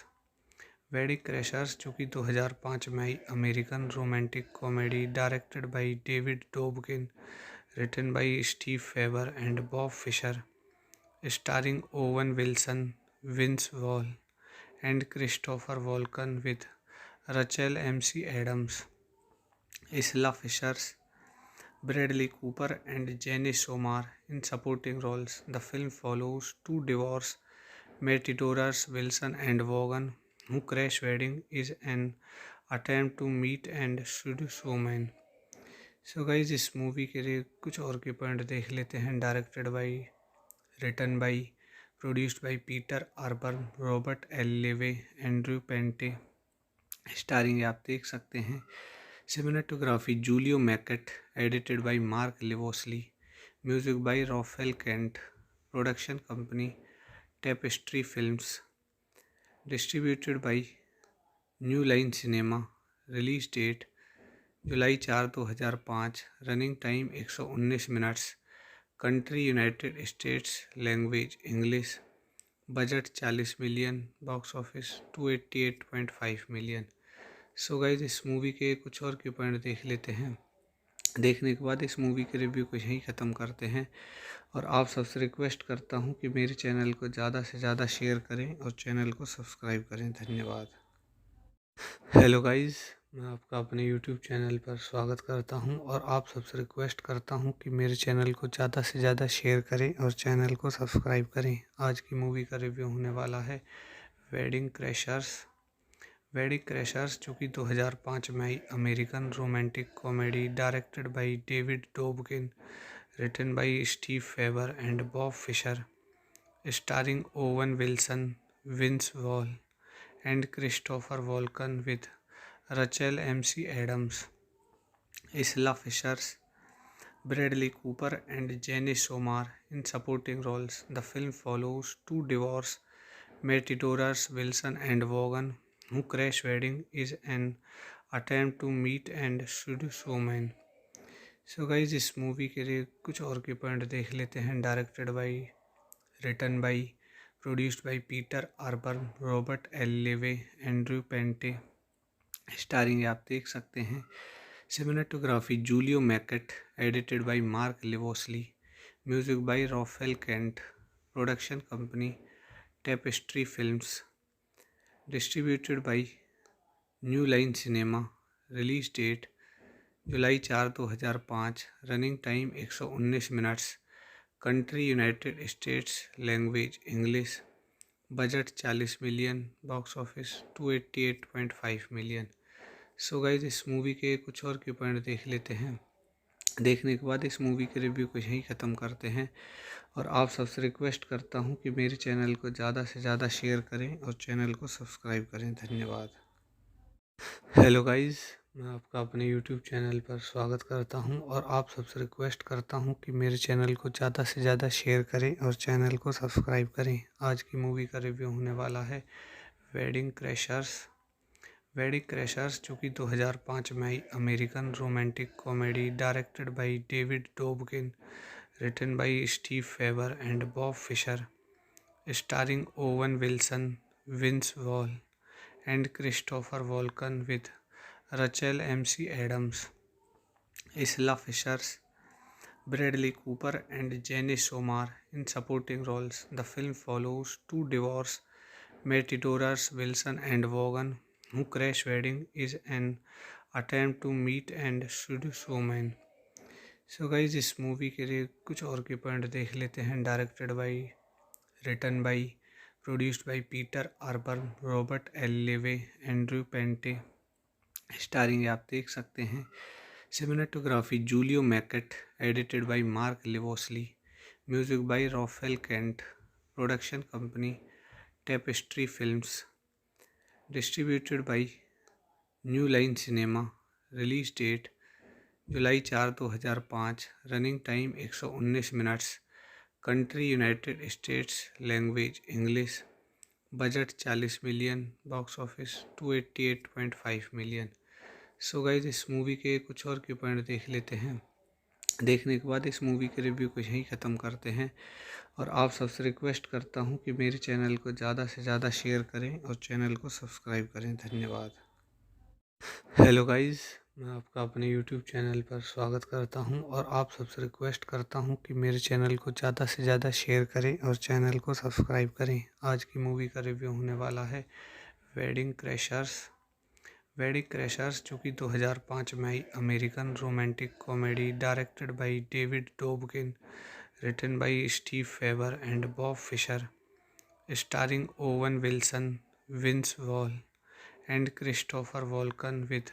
वेडिंग क्रैशर्स जो कि 2005 में आई American romantic comedy directed by David Dobkin, written by Steve Faber and Bob Fisher, starring Owen Wilson, Vince Vaughn and Christopher Walken with Rachel MC Adams, Isla Fisher, Bradley Cooper and Janice Omar in supporting roles. The film follows two divorced matadors, Wilson and Vaughan, who crash wedding is an attempt to meet and seduce women. So guys इस मूवी के लिए कुछ और के पॉइंट देख लेते हैं। Directed by, written by, produced by Peter आर्बर्न, Robert L Levy, Andrew Panay. Starring आप देख सकते हैं। Cinematography Julio Macat, edited by Mark Livolsi, music by Rolfe Kent, production company Tapestry films, distributed by New Line Cinema, release date July 4 2005, running time 119 minutes, country United States, language English, budget 40 million, box office 288.5 million. So guys इस मूवी के कुछ और के पॉइंट देख लेते हैं। देखने के बाद इस मूवी के रिव्यू को यहीं ख़त्म करते हैं और आप सबसे रिक्वेस्ट करता हूं कि मेरे चैनल को ज़्यादा से ज़्यादा शेयर करें और चैनल को सब्सक्राइब करें। धन्यवाद। हेलो गाइस, मैं आपका अपने यूट्यूब चैनल पर स्वागत करता हूं और आप सबसे रिक्वेस्ट करता हूं कि मेरे चैनल को ज़्यादा से ज़्यादा शेयर करें और चैनल को सब्सक्राइब करें। आज की मूवी का रिव्यू होने वाला है वेडिंग क्रैशर्स। वेडिंग क्रैशर्स जो कि 2005 में आई American romantic comedy directed by David Dobkin, written by Steve Faber and Bob Fisher, starring Owen Wilson, Vince Vaughn and Christopher Walken with Rachel MC Adams, Isla Fisher, Bradley Cooper and Janice Omar in supporting roles. The film follows two divorced matadors, Wilson and Vaughan, who crash wedding is an attempt to meet and seduce women। So guys इस मूवी के लिए कुछ और के पॉइंट देख लेते हैं। Directed by, written by, produced by Peter आर्बर्न, Robert L Levy, Andrew Panay. Starring आप देख सकते हैं। Cinematography Julio Macat, edited by Mark Livolsi, music by Rolfe Kent. Production company Tapestry films, distributed by New Line Cinema. Release date July 4, 2005। Running time 119 minutes. Country United States. Language English. Budget 40 million. Box office 288.5 million. So guys इस मूवी के कुछ और के पॉइंट देख लेते हैं। देखने के बाद इस मूवी के रिव्यू को यहीं ख़त्म करते हैं और आप सबसे रिक्वेस्ट करता हूं कि मेरे चैनल को ज़्यादा से ज़्यादा शेयर करें और चैनल को सब्सक्राइब करें। धन्यवाद। हेलो गाइज, मैं आपका अपने यूट्यूब चैनल पर स्वागत करता हूं और आप सबसे रिक्वेस्ट करता हूं कि मेरे चैनल को ज़्यादा से ज़्यादा शेयर करें और चैनल को सब्सक्राइब करें। आज की मूवी का रिव्यू होने वाला है वेडिंग क्रैशर्स। वेडिंग क्रैशर्स जो कि 2005 में आई American romantic comedy, directed by David Dobkin, written by Steve Faber and Bob Fisher, starring Owen Wilson, Vince Vaughn and Christopher Walken with Rachel MC Adams, Isla Fisher, Bradley Cooper and Janice Omar in supporting roles. The film follows two divorced matadors, Wilson and Vaughan, who crash wedding is an attempt to meet and seduce women। So guys इस मूवी के लिए कुछ और के पॉइंट देख लेते हैं। Directed by, written by, produced by Peter आर्बर्न, Robert L Levy, Andrew Panay. Starring आप देख सकते हैं। Cinematography Julio Macat, edited by Mark Livolsi, music by Rolfe Kent. Production company Tapestry films, distributed by New Line Cinema. Release date July 4, 2005। Running time 119 minutes. Country United States. Language English. Budget 40 million. Box office 288.5 million. So guys इस मूवी के कुछ और के पॉइंट देख लेते हैं। देखने के बाद इस मूवी के रिव्यू को यहीं ख़त्म करते हैं और आप सबसे रिक्वेस्ट करता हूं कि मेरे चैनल को ज़्यादा से ज़्यादा शेयर करें और चैनल को सब्सक्राइब करें। धन्यवाद। हेलो गाइज, मैं आपका अपने यूट्यूब चैनल पर स्वागत करता हूं और आप सबसे रिक्वेस्ट करता हूं कि मेरे चैनल को ज़्यादा से ज़्यादा शेयर करें और चैनल को सब्सक्राइब करें। आज की मूवी का रिव्यू होने वाला है वेडिंग क्रैशर्स। वेडिंग क्रैशर्स जो कि 2005 में आई American romantic comedy, directed by David Dobkin, written by Steve Faber and Bob Fisher, starring Owen Wilson, Vince Vaughn and Christopher Walken with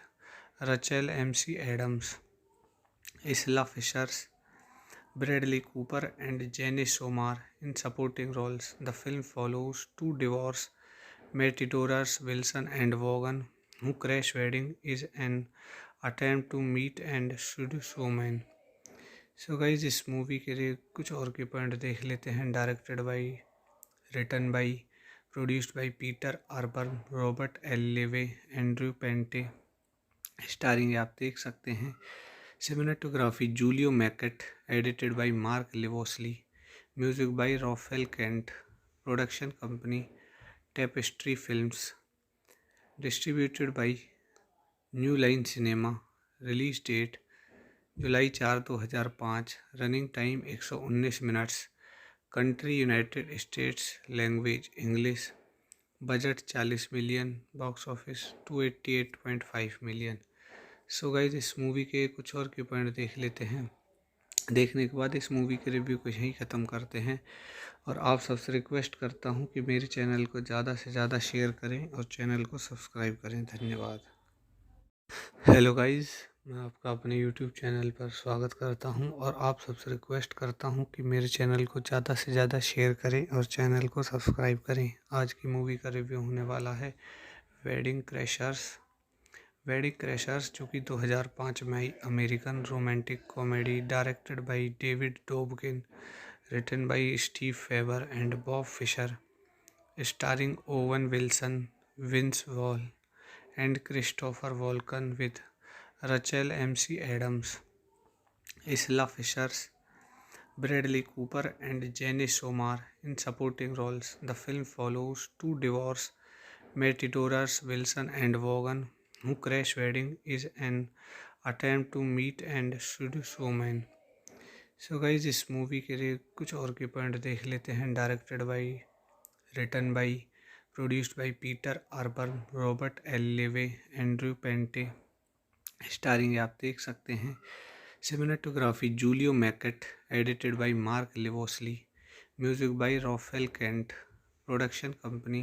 Rachel MC Adams, Isla Fisher, Bradley Cooper and Janice Omar in supporting roles. The film follows two divorced matadors, Wilson and Vaughan, who crash wedding is an attempt to meet and seduce women। So guys इस मूवी के लिए कुछ और के पॉइंट देख लेते हैं। Directed by, written by, produced by Peter आर्बर्न, Robert L Levy, Andrew Panay. Starring आप देख सकते हैं। Cinematography Julio Macat, edited by Mark Livolsi, music by Rolfe Kent. Production company Tapestry films, distributed by New Line Cinema. Release date July 4, 2005। Running time 119 minutes. Country United States. Language English. Budget 40 million. Box office 288.5 million. So guys इस मूवी के कुछ और के पॉइंट देख लेते हैं। देखने के बाद इस मूवी के रिव्यू को यहीं ख़त्म करते हैं और आप सबसे रिक्वेस्ट करता हूं कि मेरे चैनल को ज़्यादा से ज़्यादा शेयर करें और चैनल को सब्सक्राइब करें। धन्यवाद। हेलो गाइज, मैं आपका अपने यूट्यूब चैनल पर स्वागत करता हूं और आप सबसे रिक्वेस्ट करता हूं कि मेरे चैनल को ज़्यादा से ज़्यादा शेयर करें और चैनल को सब्सक्राइब करें। आज की मूवी का रिव्यू होने वाला है वेडिंग क्रैशर्स। वेडिंग क्रैशर्स जो कि 2005 में आई American romantic comedy, directed by David Dobkin, written by Steve Faber and Bob Fisher, starring Owen Wilson, Vince Vaughn and Christopher Walken with Rachel MC Adams, Isla Fisher, Bradley Cooper and Janice Omar in supporting roles. The film follows two divorced matadors Wilson and Vaughan who crash wedding is an attempt to meet and seduce women. So guys इस मूवी के लिए कुछ और के पॉइंट देख लेते हैं। Directed by, written by, produced by Peter आर्बर्न, Robert L Levy, Andrew Panay. Starring आप देख सकते हैं। Cinematography Julio Macat, edited by Mark Livolsi, music by Rolfe Kent, production company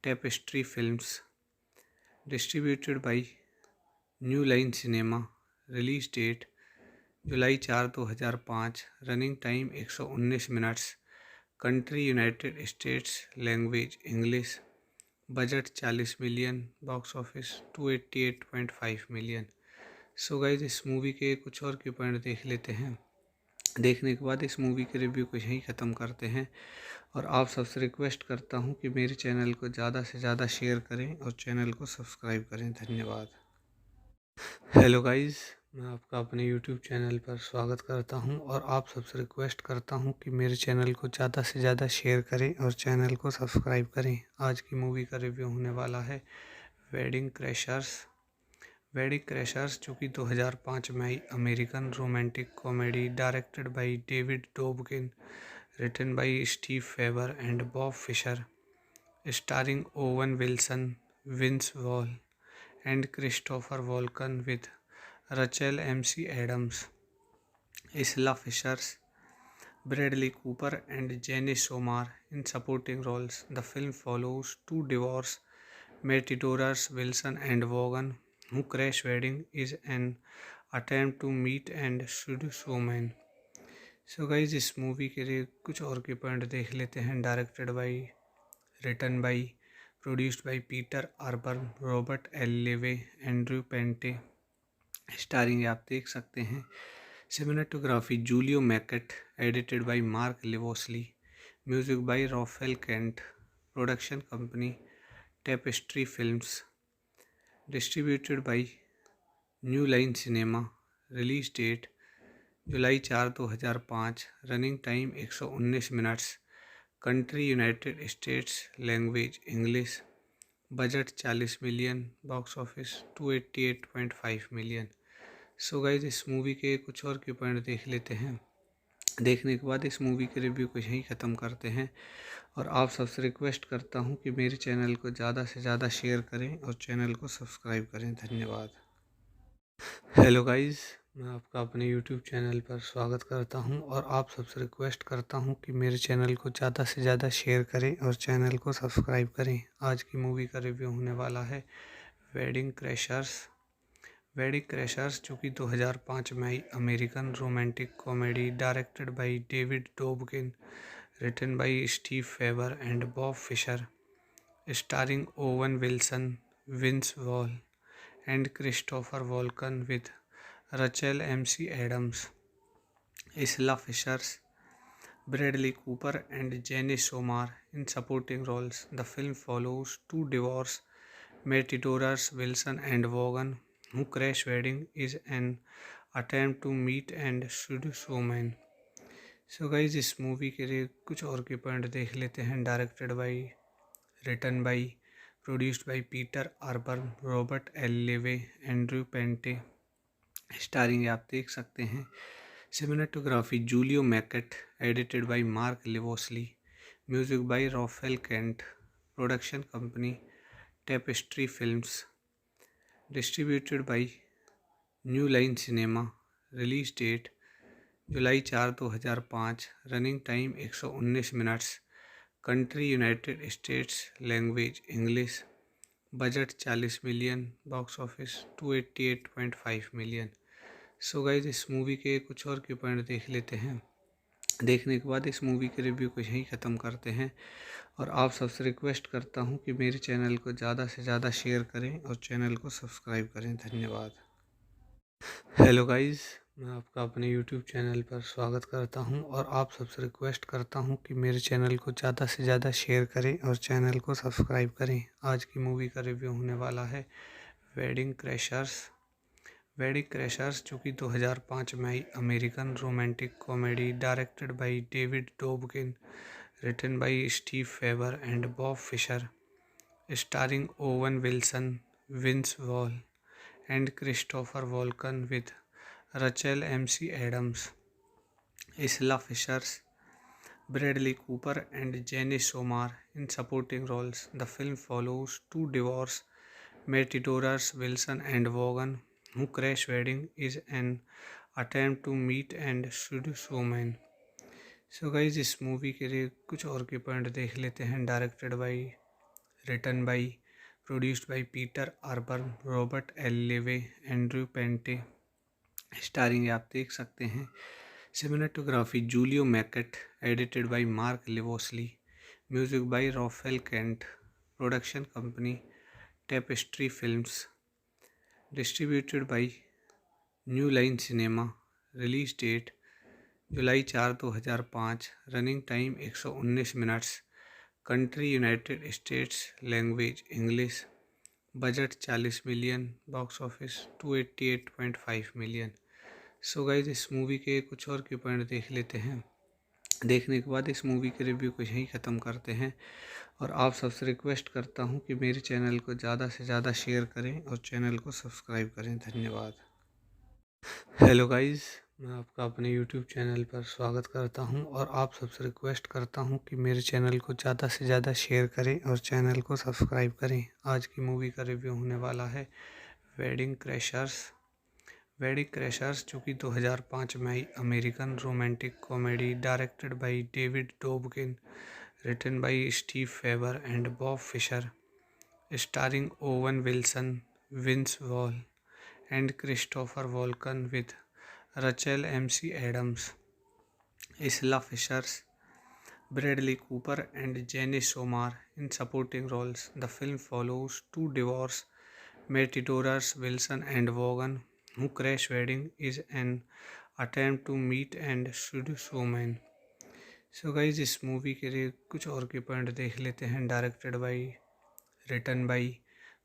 Tapestry films, distributed by New Line Cinema, release date July 4, 2005, running time 119 minutes, country United States, language English, budget 40 million, box office 288.5 million. So guys इस मूवी के कुछ और के पॉइंट देख लेते हैं। देखने के बाद इस मूवी के रिव्यू को यहीं ख़त्म करते हैं और आप सबसे रिक्वेस्ट करता हूं कि मेरे चैनल को ज़्यादा से ज़्यादा शेयर करें और चैनल को सब्सक्राइब करें। धन्यवाद। हेलो गाइस, मैं आपका अपने यूट्यूब चैनल पर स्वागत करता हूं और आप सबसे रिक्वेस्ट करता हूं कि मेरे चैनल को ज़्यादा से ज़्यादा शेयर करें और चैनल को सब्सक्राइब करें। आज की मूवी का रिव्यू होने वाला है वेडिंग क्रैशर्स। वेडिंग क्रैशर्स जो कि 2005 में आई American romantic comedy, directed by David Dobkin, written by Steve Faber and Bob Fisher, starring Owen Wilson, Vince Vaughn and Christopher Walken with Rachel MC Adams, Isla Fisher, Bradley Cooper and Janice Omar in supporting roles. The film follows two divorced matadors Wilson and Vaughan who crash wedding is an attempt to meet and seduce women. So guys इस मूवी के लिए कुछ और के पॉइंट देख लेते हैं। Directed by, written by, produced by Peter आर्बर्न, Robert L Levy, Andrew Panay. Starring आप देख सकते हैं। Cinematography Julio Macat, edited by Mark Livolsi, music by Rolfe Kent, production company Tapestry films, distributed by New Line Cinema, release date July 4, 2005, running time 119 minutes, country United States, language English, budget 40 million, box office 288.5 million. So guys इस मूवी के कुछ और के पॉइंट देख लेते हैं। देखने के बाद इस मूवी के रिव्यू को यहीं ख़त्म करते हैं और आप सबसे रिक्वेस्ट करता हूं कि मेरे चैनल को ज़्यादा से ज़्यादा शेयर करें और चैनल को सब्सक्राइब करें। धन्यवाद। हेलो गाइस, मैं आपका अपने यूट्यूब चैनल पर स्वागत करता हूं और आप सबसे रिक्वेस्ट करता हूं कि मेरे चैनल को ज़्यादा से ज़्यादा शेयर करें और चैनल को सब्सक्राइब करें। आज की मूवी का रिव्यू होने वाला है वेडिंग क्रैशर्स। वेडिंग क्रैशर्स जो कि 2005 में आई American romantic comedy, directed by David Dobkin, written by Steve Faber and Bob Fisher, starring Owen Wilson, Vince Vaughn and Christopher Walken with Rachel MC Adams, Isla Fisher, Bradley Cooper and Janice Omar in supporting roles. The film follows two divorced matadors Wilson and Vaughan who crash wedding is an attempt to meet and seduce women. So guys इस मूवी के लिए कुछ और के पॉइंट देख लेते हैं। Directed by, written by, produced by Peter आर्बर्न, Robert L Levy, Andrew Panay. Starring आप देख सकते हैं। Cinematography Julio Macat, edited by Mark Livolsi, music by Rolfe Kent, production company Tapestry films, distributed by New Line Cinema, release date July 4, 2005, running time 119 minutes, country United States, language English, budget 40 million, box office 288.5 million. So guys इस मूवी के कुछ और के पॉइंट देख लेते हैं। देखने के बाद इस मूवी के रिव्यू को यहीं ख़त्म करते हैं और आप सबसे रिक्वेस्ट करता हूं कि मेरे चैनल को ज़्यादा से ज़्यादा शेयर करें और चैनल को सब्सक्राइब करें। धन्यवाद। हेलो गाइस, मैं आपका अपने YouTube चैनल पर स्वागत करता हूं और आप सबसे रिक्वेस्ट करता हूं कि मेरे चैनल को ज़्यादा से ज़्यादा शेयर करें और चैनल को सब्सक्राइब करें। आज की मूवी का रिव्यू होने वाला है वेडिंग क्रैशर्स। वेडिंग क्रैशर्स जो कि 2005 में आई American romantic comedy directed by David Dobkin, written by Steve Faber and Bob Fisher, starring Owen Wilson, Vince Vaughn and Christopher Walken with Rachel MC Adams, Isla Fisher, Bradley Cooper, and Jenny Somar in supporting roles. The film follows two divorced matadors, Wilson and Vaughan, who crash wedding is an attempt to meet and seduce women. So guys इस मूवी के लिए कुछ और के पॉइंट देख लेते हैं। Directed by, written by, produced by Peter आर्बर्न, Robert L Levy, Andrew Panay. Starring आप देख सकते हैं। Cinematography Julio Macat, edited by Mark Livolsi, music by Rafale Kent, production company Tapestry films, distributed by New Line Cinema, release date July 4, 2005, running time 119 minutes, country United States, language English, budget 40 million, box office 288.5 million. So guys इस मूवी के कुछ और के पॉइंट देख लेते हैं। देखने के बाद इस मूवी के रिव्यू को यहीं ख़त्म करते हैं और आप सबसे रिक्वेस्ट करता हूं कि मेरे चैनल को ज़्यादा से ज़्यादा शेयर करें और चैनल को सब्सक्राइब करें। धन्यवाद। हेलो गाइज, मैं आपका अपने YouTube चैनल पर स्वागत करता हूं और आप सबसे रिक्वेस्ट करता हूं कि मेरे चैनल को ज़्यादा से ज़्यादा शेयर करें और चैनल को सब्सक्राइब करें। आज की मूवी का रिव्यू होने वाला है वेडिंग क्रैशर्स। वेडिंग क्रैशर्स जो कि 2005 में आई American romantic comedy directed by David Dobkin, written by Steve Faber and Bob Fisher, starring Owen Wilson, Vince Vaughn and Christopher Walken with Rachel MC Adams, Isla Fisher, Bradley Cooper, and Jenny Somar in supporting roles. The film follows two divorced matadors, Wilson and Vaughan, who crash wedding is an attempt to meet and seduce women. So guys इस मूवी के लिए कुछ और के पॉइंट देख लेते हैं। Directed by, written by,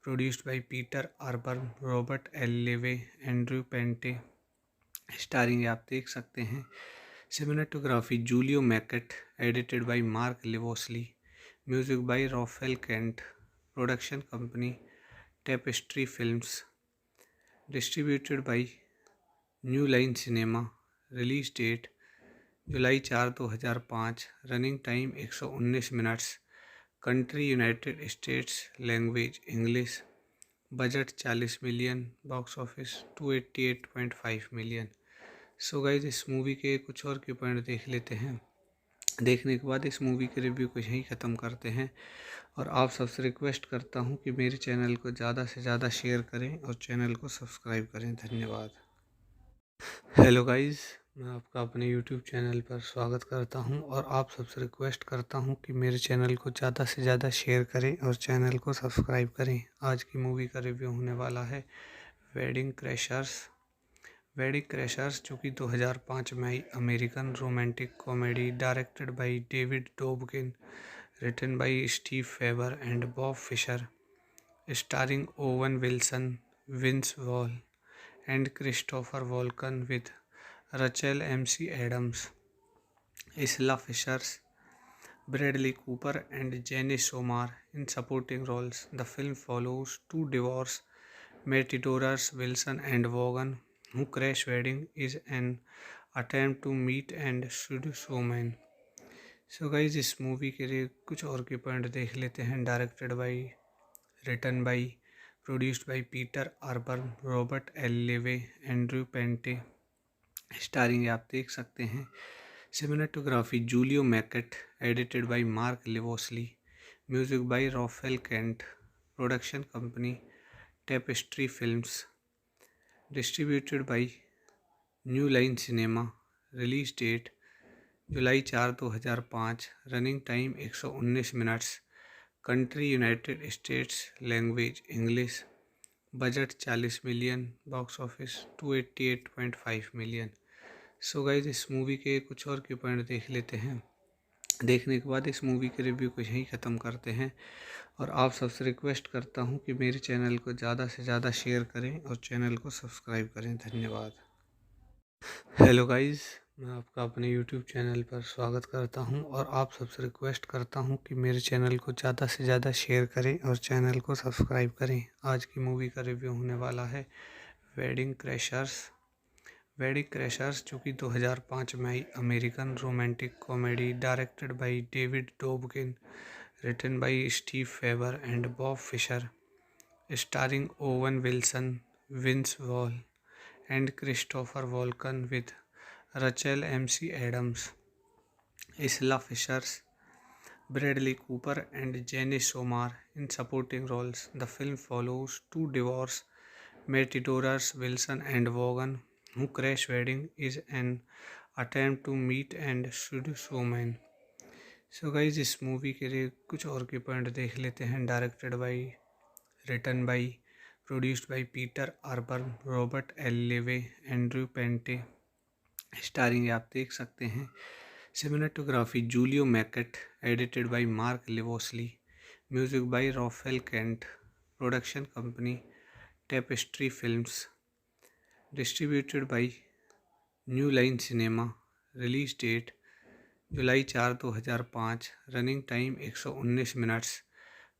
produced by Peter आर्बर्न, Robert L Levy, Andrew Panay. Starring आप देख सकते हैं। Cinematography Julio Macat, edited by Mark Livolsi, music by Rafale Kent, production company Tapestry films, distributed by New Line Cinema, release date July 4, 2005, running time 119 minutes, country United States, language English, budget 40 million, box office 288.5 million. So guys इस मूवी के कुछ और के पॉइंट देख लेते हैं। देखने के बाद इस मूवी के रिव्यू को यहीं ख़त्म करते हैं और आप सबसे रिक्वेस्ट करता हूं कि मेरे चैनल को ज़्यादा से ज़्यादा शेयर करें और चैनल को सब्सक्राइब करें। धन्यवाद। हेलो गाइज, मैं आपका अपने YouTube चैनल पर स्वागत करता हूं और आप सबसे रिक्वेस्ट करता हूं कि मेरे चैनल को ज़्यादा से ज़्यादा शेयर करें और चैनल को सब्सक्राइब करें। आज की मूवी का रिव्यू होने वाला है वेडिंग क्रैशर्स। वेडिंग क्रैशर्स जो कि 2005 में आई American romantic comedy directed by David Dobkin, written by Steve Faber and Bob Fisher, starring Owen Wilson, Vince Vaughn and Christopher Walken with Rachel MC Adams, Isla Fisher, Bradley Cooper, and Jenny Somar in supporting roles. The film follows two divorced matadors, Wilson and Vaughan, who crash wedding is an attempt to meet and seduce women. So guys इस मूवी के लिए कुछ और के पॉइंट देख लेते हैं। Directed by, written by, produced by Peter आर्बर्न, Robert L Levy, Andrew Panay. Starring आप देख सकते हैं। Cinematography Julio Macat, edited by Mark Livolsi, music by Rafale Kent, production company Tapestry films, distributed by New Line Cinema, release date July 4, 2005, running time 119 minutes, country United States, language English, budget 40 million, box office 288.5 million. So guys इस मूवी के कुछ और के पॉइंट देख लेते हैं। देखने के बाद इस मूवी के रिव्यू को यहीं ख़त्म करते हैं और आप सबसे रिक्वेस्ट करता हूँ कि मेरे चैनल को ज़्यादा से ज़्यादा शेयर करें और चैनल को सब्सक्राइब करें। धन्यवाद। हेलो गाइस, मैं आपका अपने यूट्यूब चैनल पर स्वागत करता हूं और आप सबसे रिक्वेस्ट करता हूं कि मेरे चैनल को ज़्यादा से ज़्यादा शेयर करें और चैनल को सब्सक्राइब करें। आज की मूवी का रिव्यू होने वाला है वेडिंग क्रैशर्स। वेडिंग क्रैशर्स जो कि 2005 में आई American romantic comedy directed by David Dobkin, written by Steve Faber and Bob Fisher, starring Owen Wilson, Vince Vaughn and Christopher Walken with Rachel MC Adams, Isla Fisher, Bradley Cooper and Jenny Somar in supporting roles. The film follows two divorced matadors Wilson and Vaughan who crash wedding is an attempt to meet and seduce women. So guys इस मूवी के लिए कुछ और के पॉइंट देख लेते हैं। Directed by, written by, produced by Peter आर्बर्न, Robert L Levy, Andrew Panay. Starring आप देख सकते हैं। Cinematography Julio Macat, edited by Mark Livolsi, music by Rolfe Kent. Production company Tapestry films, distributed by New Line Cinema. Release date July 4, 2005। Running time 119 minutes.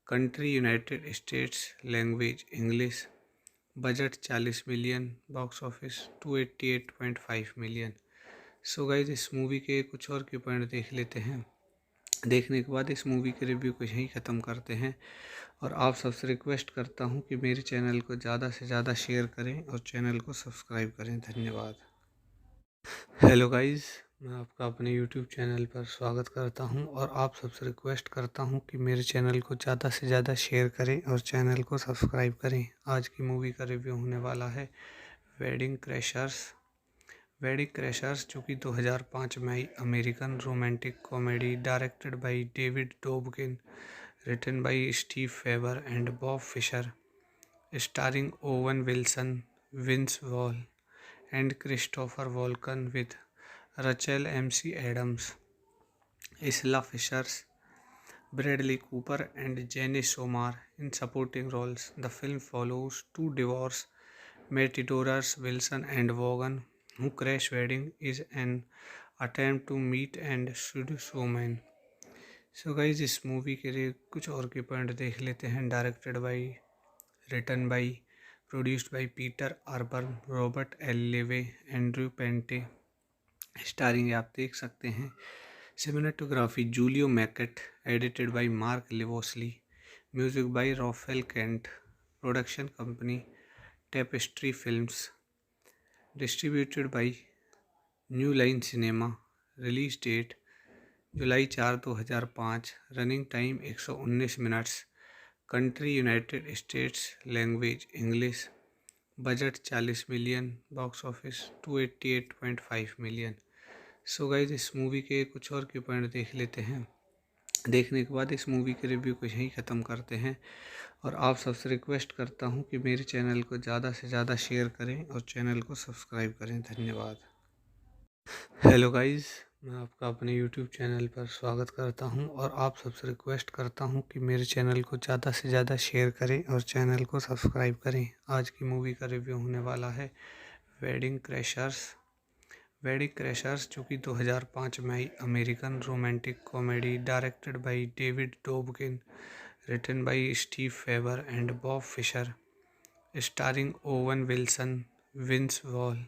Country United States, language English. Budget 40 million, box office 288.5 million. So guys इस मूवी के कुछ और के पॉइंट देख लेते हैं। देखने के बाद इस मूवी के रिव्यू को यहीं ख़त्म करते हैं और आप सबसे रिक्वेस्ट करता हूँ कि मेरे चैनल को ज़्यादा से ज़्यादा शेयर करें और चैनल को सब्सक्राइब करें। धन्यवाद। हेलो गाइस, मैं आपका अपने यूट्यूब चैनल पर स्वागत करता हूं और आप सबसे रिक्वेस्ट करता हूं कि मेरे चैनल को ज़्यादा से ज़्यादा शेयर करें और चैनल को सब्सक्राइब करें। आज की मूवी का रिव्यू होने वाला है वेडिंग क्रैशर्स। वेडिंग क्रैशर्स जो कि 2005 में आई American romantic comedy directed by David Dobkin, written by Steve Faber and Bob Fisher, starring Owen Wilson, Vince Vaughn and Christopher Walken with Rachel MC Adams, Isla Fisher, Bradley Cooper and Jenny Somar in supporting roles. The film follows two divorced matadors Wilson and Vaughan who crash wedding is an attempt to meet and seduce women. So guys इस मूवी के लिए कुछ और के पॉइंट देख लेते हैं। Directed by, written by, produced by Peter आर्बर्न, Robert L Levy, Andrew Panay. Starring आप देख सकते हैं। Cinematography Julio Macat, edited by Mark Livolsi, music by Rolfe Kent. Production company Tapestry films, distributed by New Line Cinema. Release date July 4, 2005। Running time 119 minutes. Country United States, language English. Budget 40 million, box office 288.5 million. So guys इस मूवी के कुछ और के पॉइंट देख लेते हैं। देखने के बाद इस मूवी के रिव्यू को यहीं ख़त्म करते हैं और आप सबसे रिक्वेस्ट करता हूँ कि मेरे चैनल को ज़्यादा से ज़्यादा शेयर करें और चैनल को सब्सक्राइब करें। धन्यवाद। हेलो गाइस, मैं आपका अपने यूट्यूब चैनल पर स्वागत करता हूं और आप सबसे रिक्वेस्ट करता हूं कि मेरे चैनल को ज़्यादा से ज़्यादा शेयर करें और चैनल को सब्सक्राइब करें। आज की मूवी का रिव्यू होने वाला है वेडिंग क्रैशर्स। वेडिंग क्रैशर्स जो कि 2005 में आई American romantic comedy directed by David Dobkin, written by Steve Faber and Bob Fisher, starring Owen Wilson, Vince Vaughn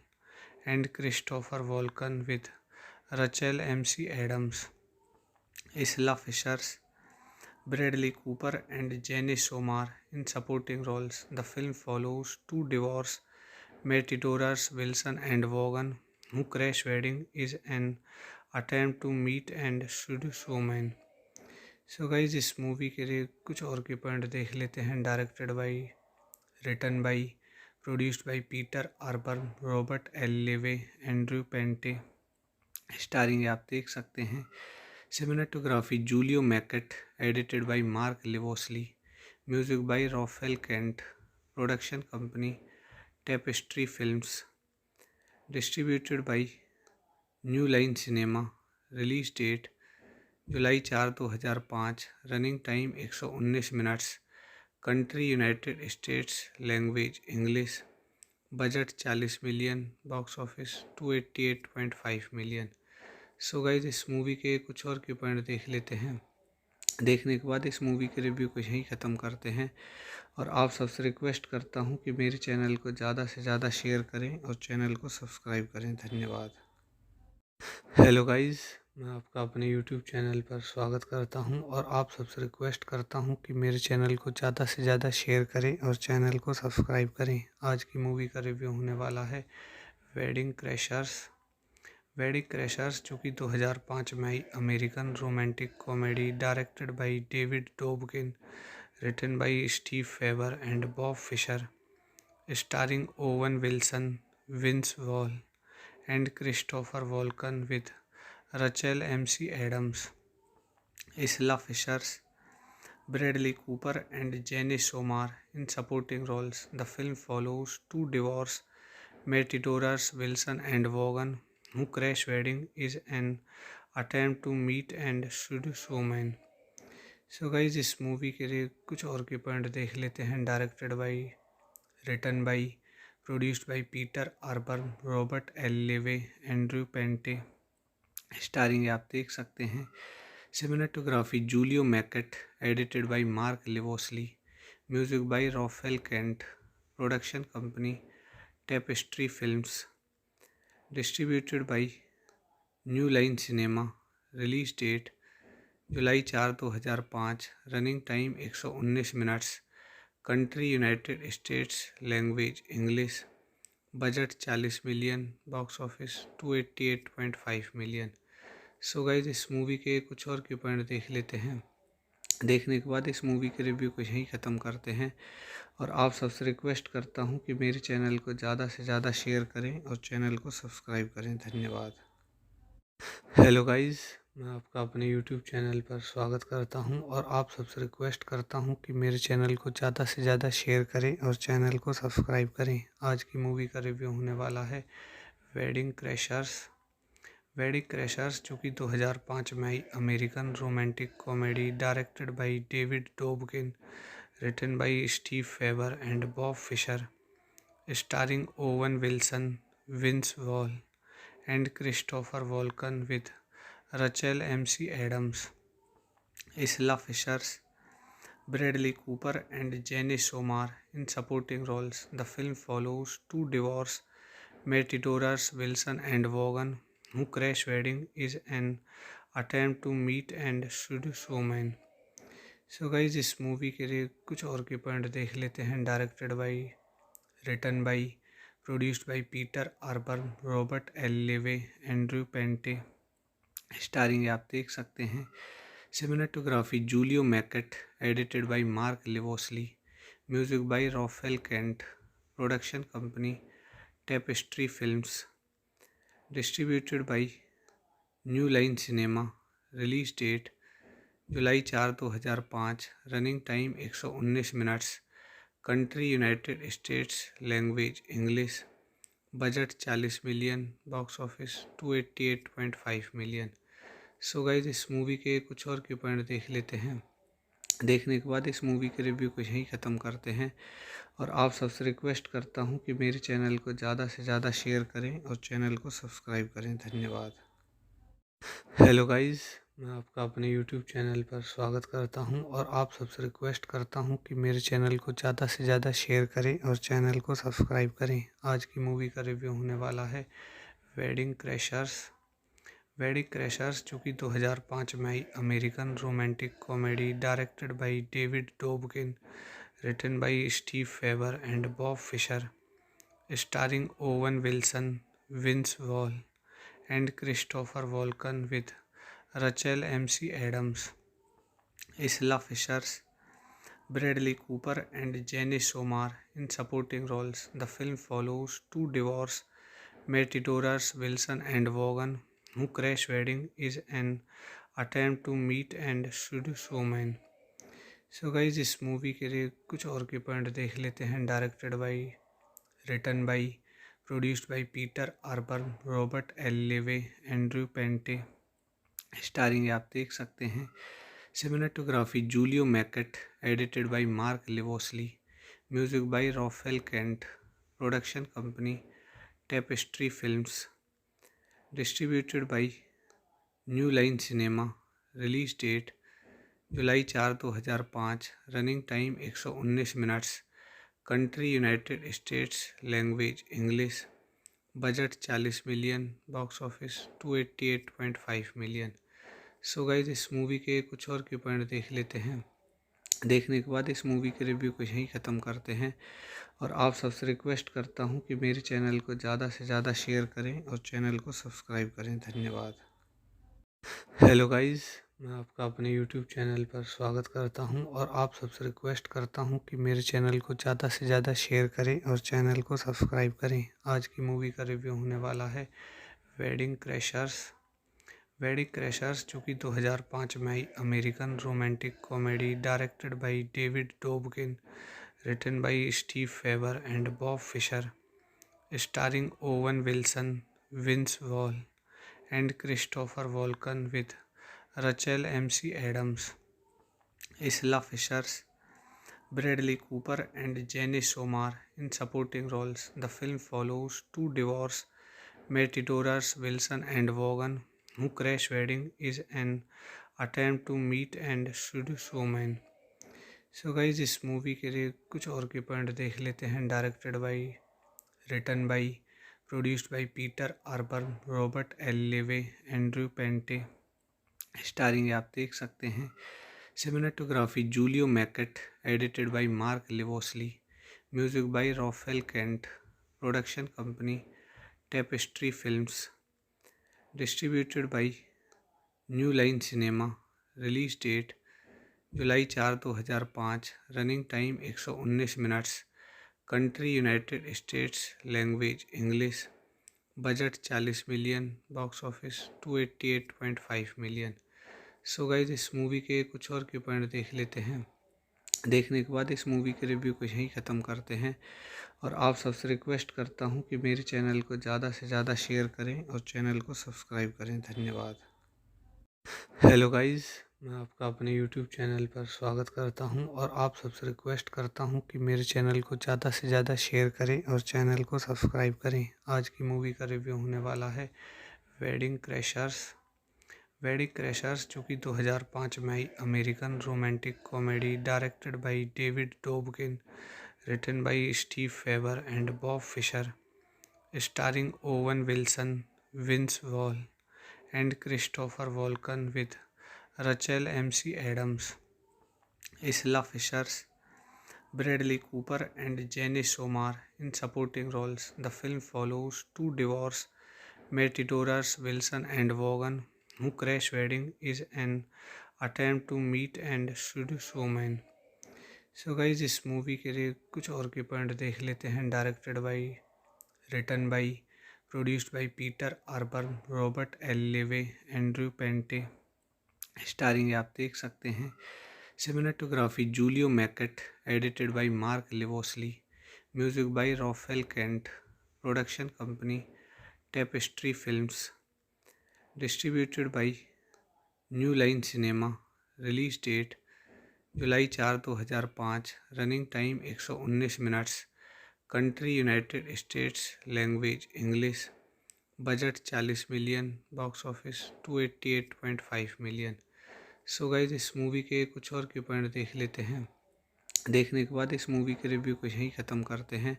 and Christopher Walken with Rachel MC Adams, Isla Fisher, Bradley Cooper and Jenny Somar in supporting roles. The film follows two divorced matadors Wilson and Vaughan who crash wedding is an attempt to meet and seduce women. So guys इस मूवी के लिए कुछ और के पॉइंट देख लेते हैं। Directed by, written by, produced by Peter आर्बर्न, Robert L Levy, Andrew Panay. Starring आप देख सकते हैं। Cinematography Julio Macat, edited by Mark Livolsi, music by Rolfe Kent. Production company Tapestry Films. Distributed by New Line Cinema. Release date July 4, 2005. Running time 119 minutes. Country United States. Language English. Budget 40 million. Box office 288.5 million. So guys इस मूवी के कुछ और के पॉइंट देख लेते हैं. देखने के बाद इस मूवी के रिव्यू को यहीं ख़त्म करते हैं और आप सबसे रिक्वेस्ट करता हूं कि मेरे चैनल को ज़्यादा से ज़्यादा शेयर करें और चैनल को सब्सक्राइब करें. धन्यवाद. हेलो गाइज, मैं आपका अपने यूट्यूब चैनल पर स्वागत करता हूं और आप सबसे रिक्वेस्ट करता हूं कि मेरे चैनल को ज़्यादा से ज़्यादा शेयर करें और चैनल को सब्सक्राइब करें. आज की मूवी का रिव्यू होने वाला है वेडिंग क्रैशर्स. वेडिंग क्रैशर्स जो कि 2005 में आई American romantic comedy directed by David Dobkin, written by Steve Faber and Bob Fisher, starring Owen Wilson, Vince Vaughn and Christopher Walken with Rachel MC Adams, Isla Fisher, Bradley Cooper and Janice Somar in supporting roles. The film follows two divorced matadors, Wilson and Vaughan, who crash wedding is an attempt to meet and seduce women. So guys, इस मूवी के लिए कुछ और के पॉइंट देख लेते हैं. Directed by, written by, produced by Peter आर्बर्न, Robert L Levy, Andrew Panay. Starring आप देख सकते हैं. Cinematography Julio Macat, edited by Mark Livolsi, music by Rolfe Kent. Production company Tapestry films. Distributed by New Line Cinema. Release date July 4, 2005. Running time 119 minutes. Country United States. Language English. Budget 40 million. Box office 288.5 million. So guys इस मूवी के कुछ और के पॉइंट देख लेते हैं. देखने के बाद इस मूवी के रिव्यू को यहीं ख़त्म करते हैं और आप सबसे रिक्वेस्ट करता हूं कि मेरे चैनल को ज़्यादा से ज़्यादा शेयर करें और चैनल को सब्सक्राइब करें. धन्यवाद. हेलो गाइज, मैं आपका अपने यूट्यूब चैनल पर स्वागत करता हूं और आप सबसे रिक्वेस्ट करता हूं कि मेरे चैनल को ज़्यादा से ज़्यादा शेयर करें और चैनल को सब्सक्राइब करें. आज की मूवी का रिव्यू होने वाला है वेडिंग क्रैशर्स. वेडिंग क्रैशर्स जो कि 2005 में आई American romantic comedy directed by David Dobkin, written by Steve Faber and Bob Fisher, starring Owen Wilson, Vince Vaughn and Christopher Walken with Rachel MC Adams, Isla Fisher, Bradley Cooper and Janice Somar in supporting roles. The film follows two divorced matadors, Wilson and Vaughan, who crash wedding is an attempt to meet and seduce women. So guys इस मूवी के लिए कुछ और के पॉइंट देख लेते हैं. Directed by, written by, produced by Peter आर्बर्न, Robert L Levy, Andrew Panay. Starring आप देख सकते हैं. Cinematography Julio Macat, edited by Mark Livolsi, music by Rolfe Kent. Production company Tapestry films. Distributed by New Line Cinema. Release date July 4, 2005. Running time 119 minutes. Country United States. Language English. Budget 40 million. Box office 288.5 million. So guys इस मूवी के कुछ और के पॉइंट देख लेते हैं. देखने के बाद इस मूवी के रिव्यू को यहीं ख़त्म करते हैं और आप सबसे रिक्वेस्ट करता हूं कि मेरे चैनल को ज़्यादा से ज़्यादा शेयर करें और चैनल को सब्सक्राइब करें. धन्यवाद. हेलो गाइज, मैं आपका अपने यूट्यूब चैनल पर स्वागत करता हूं और आप सबसे रिक्वेस्ट करता हूं कि मेरे चैनल को ज़्यादा से ज़्यादा शेयर करें और चैनल को सब्सक्राइब करें. आज की मूवी का रिव्यू होने वाला है वेडिंग क्रैशर्स. वेडिंग क्रैशर्स जो कि 2005 में आई American romantic comedy directed by David Dobkin, written by Steve Faber and Bob Fisher, starring Owen Wilson, Vince Vaughn and Christopher Walken with Rachel MC Adams, Isla Fisher, Bradley Cooper and Janice Somar in supporting roles. The film follows two divorced matadors, Wilson and Vaughan, who crash wedding is an attempt to meet and seduce women. So guys इस मूवी के लिए कुछ और के पॉइंट देख लेते हैं। Directed by, written by, produced by Peter आर्बर्न, Robert L Levy, Andrew Panay. Starring आप देख सकते हैं। Cinematography Julio Macat, edited by Mark Livolsi, music by Rolfe Kent. Production company Tapestry films, distributed by New Line Cinema. Release date July 4, 2005। Running time 119 minutes. Country United States. Language English. Budget 40 million. Box office 288.5 million. So guys इस मूवी के कुछ और के पॉइंट देख लेते हैं। देखने के बाद इस मूवी के रिव्यू को यहीं ख़त्म करते हैं और आप सबसे रिक्वेस्ट करता हूं कि मेरे चैनल को ज़्यादा से ज़्यादा शेयर करें और चैनल को सब्सक्राइब करें। धन्यवाद। हेलो गाइस, मैं आपका अपने यूट्यूब चैनल पर स्वागत करता हूं और आप सबसे रिक्वेस्ट करता हूं कि मेरे चैनल को ज़्यादा से ज़्यादा शेयर करें और चैनल को सब्सक्राइब करें। आज की मूवी का रिव्यू होने वाला है वेडिंग क्रैशर्स। वेडिंग क्रैशर्स जो कि 2005 में आई American romantic comedy, directed by David Dobkin, written by Steve Faber and Bob Fisher, starring Owen Wilson, Vince Vaughn and Christopher Walken with Rachel MC Adams, Isla Fishers, Bradley Cooper and Jenny Somar in supporting roles. The film follows two divorced matadors, Wilson and Vaughan, who crash wedding is an attempt to meet and seduce women. So guys इस मूवी के लिए कुछ और के पॉइंट देख लेते हैं। Directed by, written by, produced by Peter आर्बर्न, Robert L Levy, Andrew Panay. Starring आप देख सकते हैं। Cinematography Julio Macat, edited by Mark Livolsi, music by Rolfe Kent. Production company Tapestry films, distributed by New Line Cinema. Release date July 4, 2005। Running time 119 minutes. Country United States. Language English. Budget 40 million. Box office 288.5 million. So guys इस मूवी के कुछ और के पॉइंट देख लेते हैं। देखने के बाद इस मूवी के रिव्यू को यहीं ख़त्म करते हैं और आप सबसे रिक्वेस्ट करता हूं कि मेरे चैनल को ज़्यादा से ज़्यादा शेयर करें और चैनल को सब्सक्राइब करें। धन्यवाद। हेलो गाइस, मैं आपका अपने यूट्यूब चैनल पर स्वागत करता हूं और आप सबसे रिक्वेस्ट करता हूं कि मेरे चैनल को ज़्यादा से ज़्यादा शेयर करें और चैनल को सब्सक्राइब करें। आज की मूवी का रिव्यू होने वाला है वेडिंग क्रैशर्स। वेडिंग क्रैशर्स जो कि 2005 में आई American romantic comedy, directed by David Dobkin, written by Steve Faber and Bob Fisher, starring Owen Wilson, Vince Vaughn and Christopher Walken with Rachel MC Adams, Isla Fishers, Bradley Cooper and Jenny Somar in supporting roles. The film follows two divorced matadors, Wilson and Vaughan, who crash wedding is an attempt to meet and seduce women. So guys इस मूवी के लिए कुछ और के पॉइंट देख लेते हैं। Directed by, written by, produced by Peter आर्बर्न, Robert L Levy, Andrew Panay. Starring आप देख सकते हैं। Cinematography Julio Macat, edited by Mark Livolsi, music by Rolfe Kent. Production company Tapestry films, distributed by New Line Cinema. Release date July 4, 2005। Running time 119 minutes. Country United States. Language English. Budget 40 million. Box office 288.5 million. So guys इस मूवी के कुछ और के पॉइंट देख लेते हैं। देखने के बाद इस मूवी के रिव्यू को यहीं ख़त्म करते हैं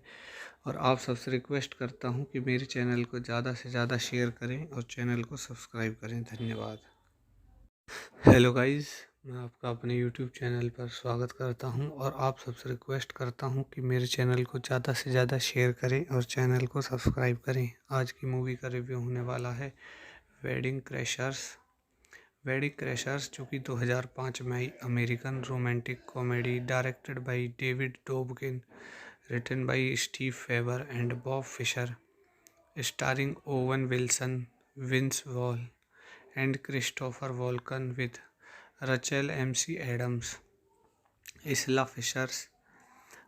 और आप सबसे रिक्वेस्ट करता हूं कि मेरे चैनल को ज़्यादा से ज़्यादा शेयर करें और चैनल को सब्सक्राइब करें। धन्यवाद। हेलो गाइस, मैं आपका अपने यूट्यूब चैनल पर स्वागत करता हूं और आप सबसे रिक्वेस्ट करता हूं कि मेरे चैनल को ज़्यादा से ज़्यादा शेयर करें और चैनल को सब्सक्राइब करें। आज की मूवी का रिव्यू होने वाला है वेडिंग क्रैशर्स। वेडिंग क्रैशर्स जो कि 2005 में आई American romantic comedy, directed by David Dobkin, written by Steve Faber and Bob Fisher, starring Owen Wilson, Vince Vaughn and Christopher Walken with Rachel MC Adams, Isla Fishers,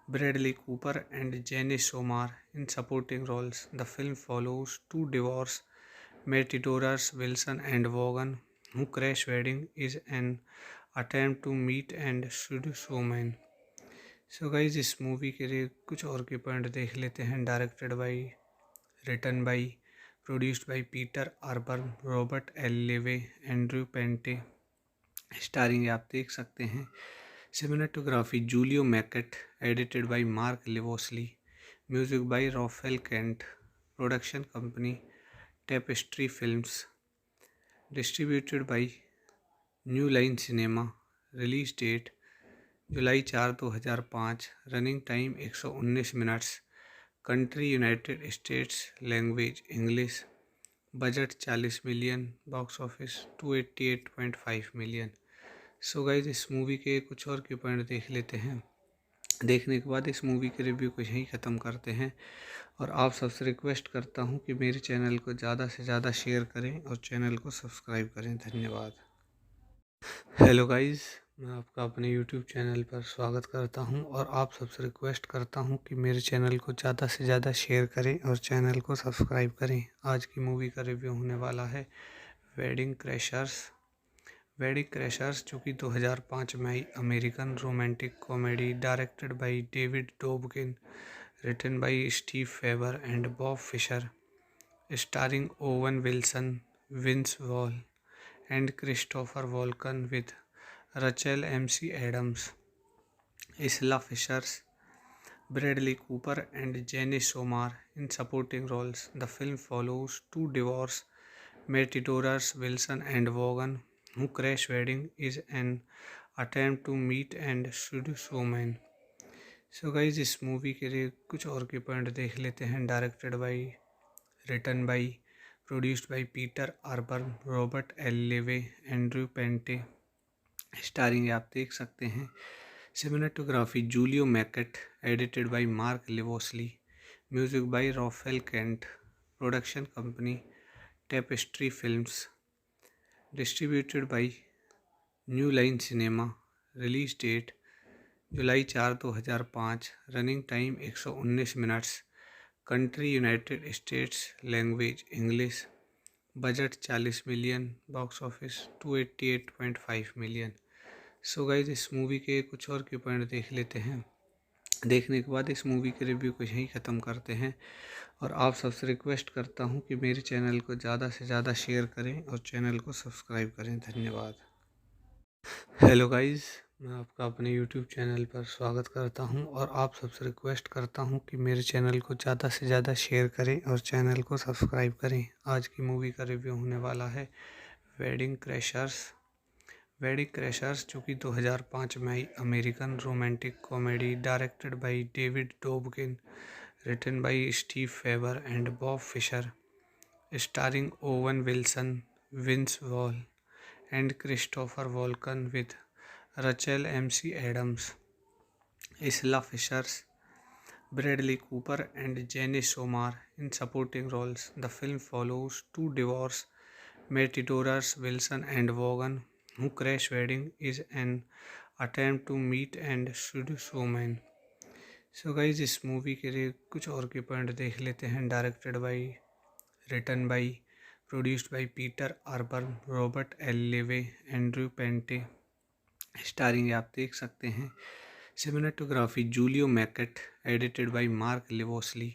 Bradley Cooper, and Janice Omar in supporting roles. The film follows two divorced matadors, Wilson and Vaughan, who crash wedding is an attempt to meet and seduce women. So guys इस मूवी के लिए कुछ और के पॉइंट देख लेते हैं। Directed by, written by, produced by Peter आर्बर्न, Robert L Levy, Andrew Panay. Starring आप देख सकते हैं। Cinematography Julio Macat, edited by Mark Livolsi, music by Rolfe Kent. Production company Tapestry films, distributed by New Line Cinema. Release date July 4, 2005। Running time 119 minutes. Country United States. Language English. Budget 40 million. Box office 288.5 million. So guys इस मूवी के कुछ और के पॉइंट देख लेते हैं। देखने के बाद इस मूवी के रिव्यू को यहीं ख़त्म करते हैं और आप सबसे रिक्वेस्ट करता हूं कि मेरे चैनल को ज़्यादा से ज़्यादा शेयर करें और चैनल को सब्सक्राइब करें। धन्यवाद। हेलो गाइस, मैं आपका अपने यूट्यूब चैनल पर स्वागत करता हूं और आप सबसे रिक्वेस्ट करता हूं कि मेरे चैनल को ज़्यादा से ज़्यादा शेयर करें और चैनल को सब्सक्राइब करें। आज की मूवी का रिव्यू होने वाला है वेडिंग क्रैशर्स। वेडिंग क्रैशर्स जो कि 2005 में आई American romantic comedy, directed by David Dobkin, written by Steve Faber and Bob Fisher, starring Owen Wilson, Vince Vaughn and Christopher Walken with Rachel MC Adams, Isla Fishers, Bradley Cooper, and Janice Omar in supporting roles. The film follows two divorced matadors, Wilson and Vaughan, who crash wedding is an attempt to meet and seduce women. So guys इस मूवी के लिए कुछ और के पॉइंट देख लेते हैं। Directed by, written by, produced by Peter आर्बर्न, Robert L Levy, Andrew Panay. Starring आप देख सकते हैं। Cinematography Julio Macat, edited by Mark Livolsi, music by Rolfe Kent. Production company Tapestry films, distributed by New Line Cinema. Release date July 4, 2005। Running time 119 minutes. Country United States. Language English. Budget 40 million. Box office 288.5 million. So guys इस मूवी के कुछ और के पॉइंट देख लेते हैं। देखने के बाद इस मूवी के रिव्यू को यहीं ख़त्म करते हैं और आप सबसे रिक्वेस्ट करता हूं कि मेरे चैनल को ज़्यादा से ज़्यादा शेयर करें और चैनल को सब्सक्राइब करें। धन्यवाद। हेलो गाइस, मैं आपका अपने यूट्यूब चैनल पर स्वागत करता हूं और आप सबसे रिक्वेस्ट करता हूं कि मेरे चैनल को ज़्यादा से ज़्यादा शेयर करें और चैनल को सब्सक्राइब करें। आज की मूवी का रिव्यू होने वाला है वेडिंग क्रैशर्स। वेडिंग क्रैशर्स जो कि 2005 में आई American romantic comedy, directed by David Dobkin, written by Steve Faber and Bob Fisher, starring Owen Wilson, Vince Vaughn and Christopher Walken with Rachel MC Adams, Isla Fishers, Bradley Cooper, and Janice Omar in supporting roles. The film follows two divorced matadors, Wilson and Vaughan, who crash wedding is an attempt to meet and seduce women. So guys इस मूवी के लिए कुछ और के पॉइंट देख लेते हैं। Directed by, written by, produced by Peter आर्बर्न, Robert L Levy, Andrew Panay. Starring आप देख सकते हैं। Cinematography Julio Macat, edited by Mark Livolsi,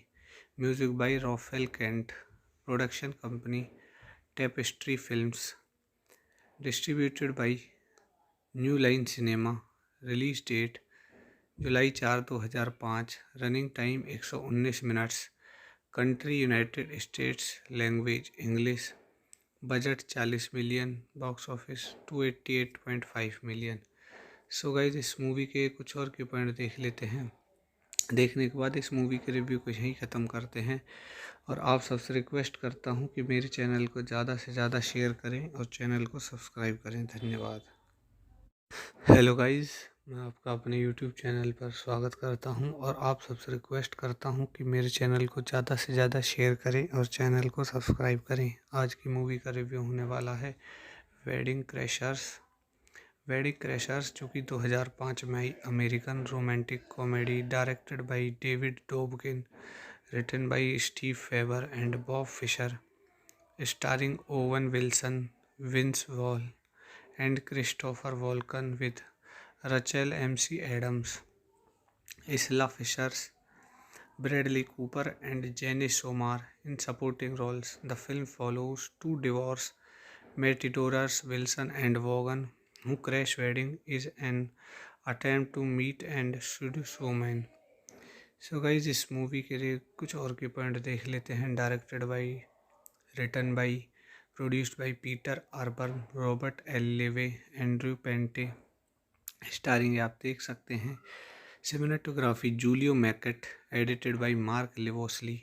music by Rolfe Kent. Production company Tapestry films, distributed by New Line Cinema. Release date July 4, 2005। Running time 119 minutes. Country United States. Language English. Budget 40 million. Box office 288.5 million. So guys इस मूवी के कुछ और के पॉइंट देख लेते हैं। देखने के बाद इस मूवी के रिव्यू को यहीं ख़त्म करते हैं और आप सबसे रिक्वेस्ट करता हूं कि मेरे चैनल को ज़्यादा से ज़्यादा शेयर करें और चैनल को सब्सक्राइब करें। धन्यवाद। हेलो गाइस, मैं आपका अपने यूट्यूब चैनल पर स्वागत करता हूं और आप सबसे रिक्वेस्ट करता हूं कि मेरे चैनल को ज़्यादा से ज़्यादा शेयर करें और चैनल को सब्सक्राइब करें। आज की मूवी का रिव्यू होने वाला है वेडिंग क्रैशर्स। वेडिंग क्रैशर्स, जो कि 2005 में आई American romantic comedy directed by David Dobkin, written by Steve Faber and Bob Fisher, starring Owen Wilson, Vince Vaughn and Christopher Walken with Rachel MC Adams, Isla Fishers, Bradley Cooper and Jenny Somar in supporting roles. The film follows two divorced matadors, Wilson and Vaughan, who crash wedding is an attempt to meet and seduce women. So guys इस मूवी के लिए कुछ और के पॉइंट देख लेते हैं। Directed by, written by, produced by Peter आर्बर्न, Robert L Levy, Andrew Panay. Starring आप देख सकते हैं। Cinematography Julio Macat, edited by Mark Livolsi,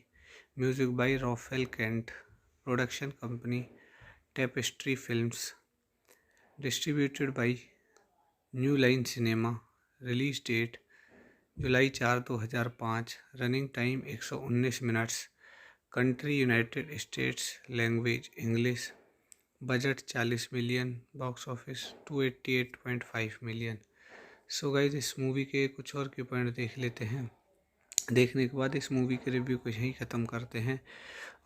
music by Rolfe Kent, production company Tapestry films, distributed by New Line Cinema. Release date July 4, 2005। Running time 119 minutes. Country United States. Language English. Budget 40 million. Box office 288.5 million. So guys इस मूवी के कुछ और के पॉइंट देख लेते हैं। देखने के बाद इस मूवी के रिव्यू को यहीं ख़त्म करते हैं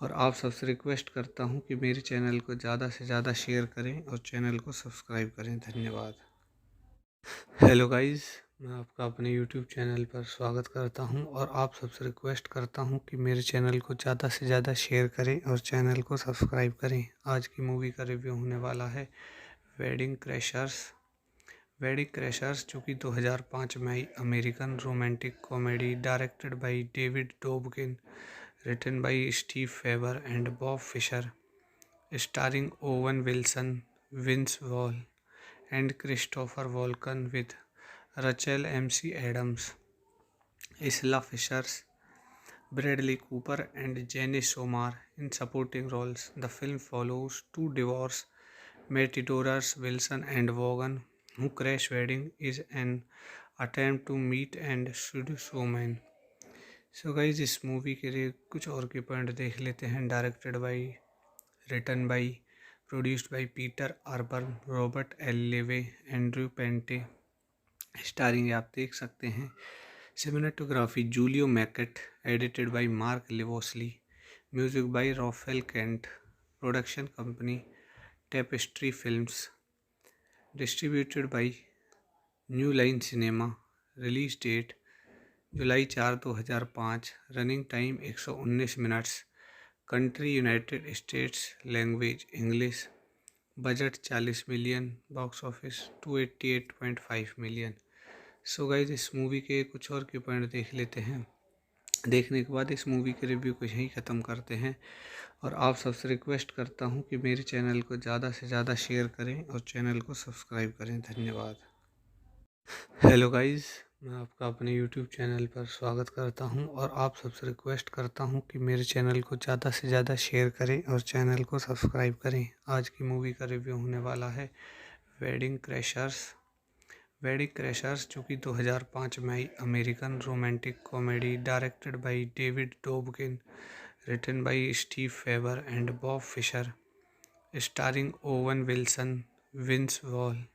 और आप सबसे रिक्वेस्ट करता हूं कि मेरे चैनल को ज़्यादा से ज़्यादा शेयर करें और चैनल को सब्सक्राइब करें। धन्यवाद। हेलो गाइस, मैं आपका अपने यूट्यूब चैनल पर स्वागत करता हूं और आप सबसे रिक्वेस्ट करता हूं कि मेरे चैनल को ज़्यादा से ज़्यादा शेयर करें और चैनल को सब्सक्राइब करें। आज की मूवी का रिव्यू होने वाला है वेडिंग क्रैशर्स। वेडिंग क्रैशर्स, जो कि 2005 में आई American romantic comedy directed by David Dobkin, written by Steve Faber and Bob Fisher, starring Owen Wilson, Vince Vaughn and Christopher Walken with Rachel MC Adams, Isla Fishers, Bradley Cooper and Jenny Somar in supporting roles. The film follows two divorced matadors, Wilson and Vaughan, who crash wedding is an attempt to meet and seduce women. So guys इस मूवी के लिए कुछ और के पॉइंट देख लेते हैं। Directed by, written by, produced by Peter आर्बर्न, Robert L Levy, Andrew Panay. Starring आप देख सकते हैं। Cinematography Julio Macat, edited by Mark Livolsi, music by Rolfe Kent, production company Tapestry films, distributed by New Line Cinema. Release date July 4, 2005। Running time 119 minutes. Country United States. Language English. Budget 40 million. Box office 288.5 million. So guys इस मूवी के कुछ और के पॉइंट देख लेते हैं। देखने के बाद इस मूवी के रिव्यू को यहीं ख़त्म करते हैं और आप सबसे रिक्वेस्ट करता हूं कि मेरे चैनल को ज़्यादा से ज़्यादा शेयर करें और चैनल को सब्सक्राइब करें। धन्यवाद। हेलो गाइस, मैं आपका अपने यूट्यूब चैनल पर स्वागत करता हूं और आप सबसे रिक्वेस्ट करता हूं कि मेरे चैनल को ज़्यादा से ज़्यादा शेयर करें और चैनल को सब्सक्राइब करें। आज की मूवी का रिव्यू होने वाला है वेडिंग क्रैशर्स। वेडिंग क्रैशर्स, जो कि 2005 में आई American romantic comedy directed by David Dobkin, written by Steve Faber and Bob Fisher, starring Owen Wilson, Vince Vaughn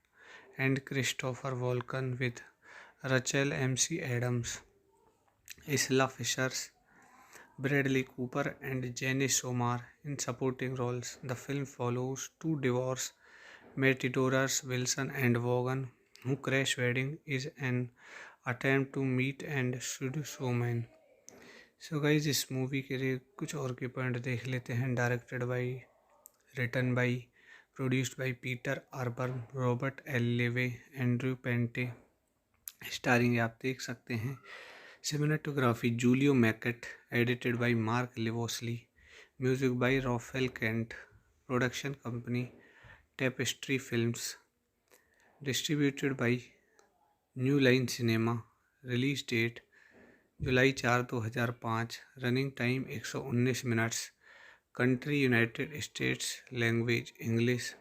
and Christopher Walken with Rachel MC Adams, Isla Fishers, Bradley Cooper and Jenny Somar in supporting roles. The film follows two divorced matadors, Wilson and Vaughan, who crash wedding is an attempt to meet and seduce women. So guys इस मूवी के लिए कुछ और के पॉइंट देख लेते हैं। Directed by, written by, produced by Peter आर्बर्न, Robert L Levy, Andrew Panay. Starring आप देख सकते हैं। Cinematography Julio Macat, edited by Mark Livolsi, music by Rolfe Kent, production company Tapestry films, distributed by New Line Cinema. Release date July 4, 2005। Running time 119 minutes. Country United States. Language English.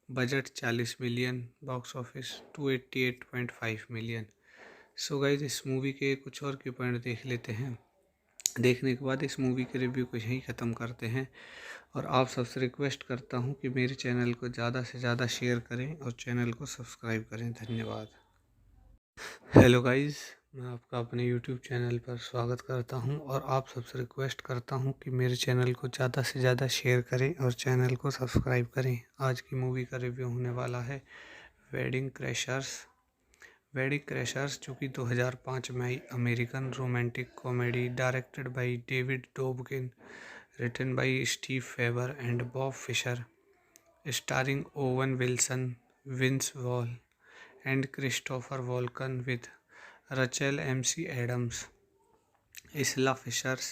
Budget 40 million. Box office 288.5 million. So guys इस मूवी के कुछ और के पॉइंट देख लेते हैं। देखने के बाद इस मूवी के रिव्यू को यहीं ख़त्म करते हैं और आप सबसे रिक्वेस्ट करता हूँ कि मेरे चैनल को ज़्यादा से ज़्यादा शेयर करें और चैनल को सब्सक्राइब करें। धन्यवाद। हेलो गाइस, मैं आपका अपने यूट्यूब चैनल पर स्वागत करता हूं और आप सबसे रिक्वेस्ट करता हूं कि मेरे चैनल को ज़्यादा से ज़्यादा शेयर करें और चैनल को सब्सक्राइब करें। आज की मूवी का रिव्यू होने वाला है वेडिंग क्रैशर्स। वेडिंग क्रैशर्स जो कि 2005 में आई American romantic comedy directed by David Dobkin, written by Steve Faber and Bob Fisher, starring Owen Wilson, Vince Vaughn and Christopher Walken with Rachel MC Adams, Isla Fishers,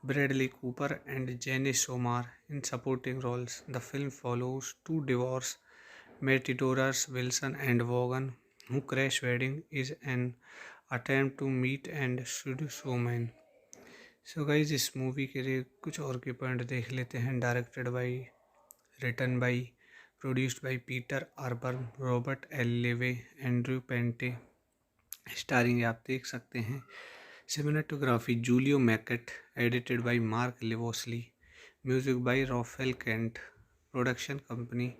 Bradley Cooper and Jenny Somar in supporting roles. The film follows two divorced matadors Wilson and Vaughan who crash wedding is an attempt to meet and seduce women. So guys इस मूवी के लिए कुछ और के पॉइंट देख लेते हैं। Directed by, written by, produced by Peter आर्बर्न, Robert L Levy, Andrew Panay. Starring आप देख सकते हैं। Cinematography Julio Macat, edited by Mark Livolsi, music by Rolfe Kent. Production company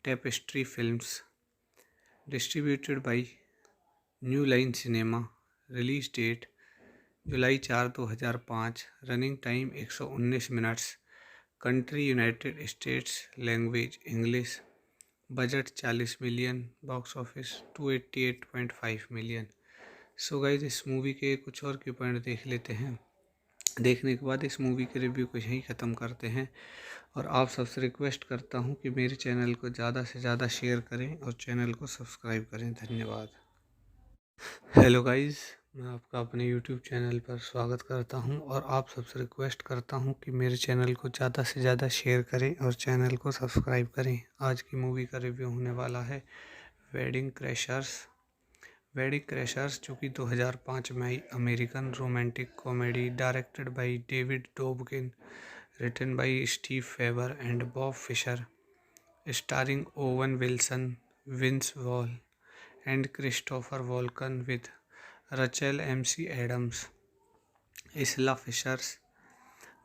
Tapestry films, distributed by New Line Cinema. Release date July 4, 2005। Running time 119 minutes. Country United States, language English. Budget 40 million, box office 288.5 million. So guys इस मूवी के कुछ और के पॉइंट देख लेते हैं। देखने के बाद इस मूवी के रिव्यू को यहीं ख़त्म करते हैं और आप सबसे रिक्वेस्ट करता हूँ कि मेरे चैनल को ज़्यादा से ज़्यादा शेयर करें और चैनल को सब्सक्राइब करें। धन्यवाद। हेलो गाइस, मैं आपका अपने यूट्यूब चैनल पर स्वागत करता हूं और आप सबसे रिक्वेस्ट करता हूं कि मेरे चैनल को ज़्यादा से ज़्यादा शेयर करें और चैनल को सब्सक्राइब करें। आज की मूवी का रिव्यू होने वाला है वेडिंग क्रैशर्स। वेडिंग क्रैशर्स जो कि 2005 में आई American romantic comedy directed by David Dobkin, written by Steve Faber and Bob Fisher, starring Owen Wilson, Vince Vaughn and Christopher Walken with Rachel MC Adams, Isla Fishers,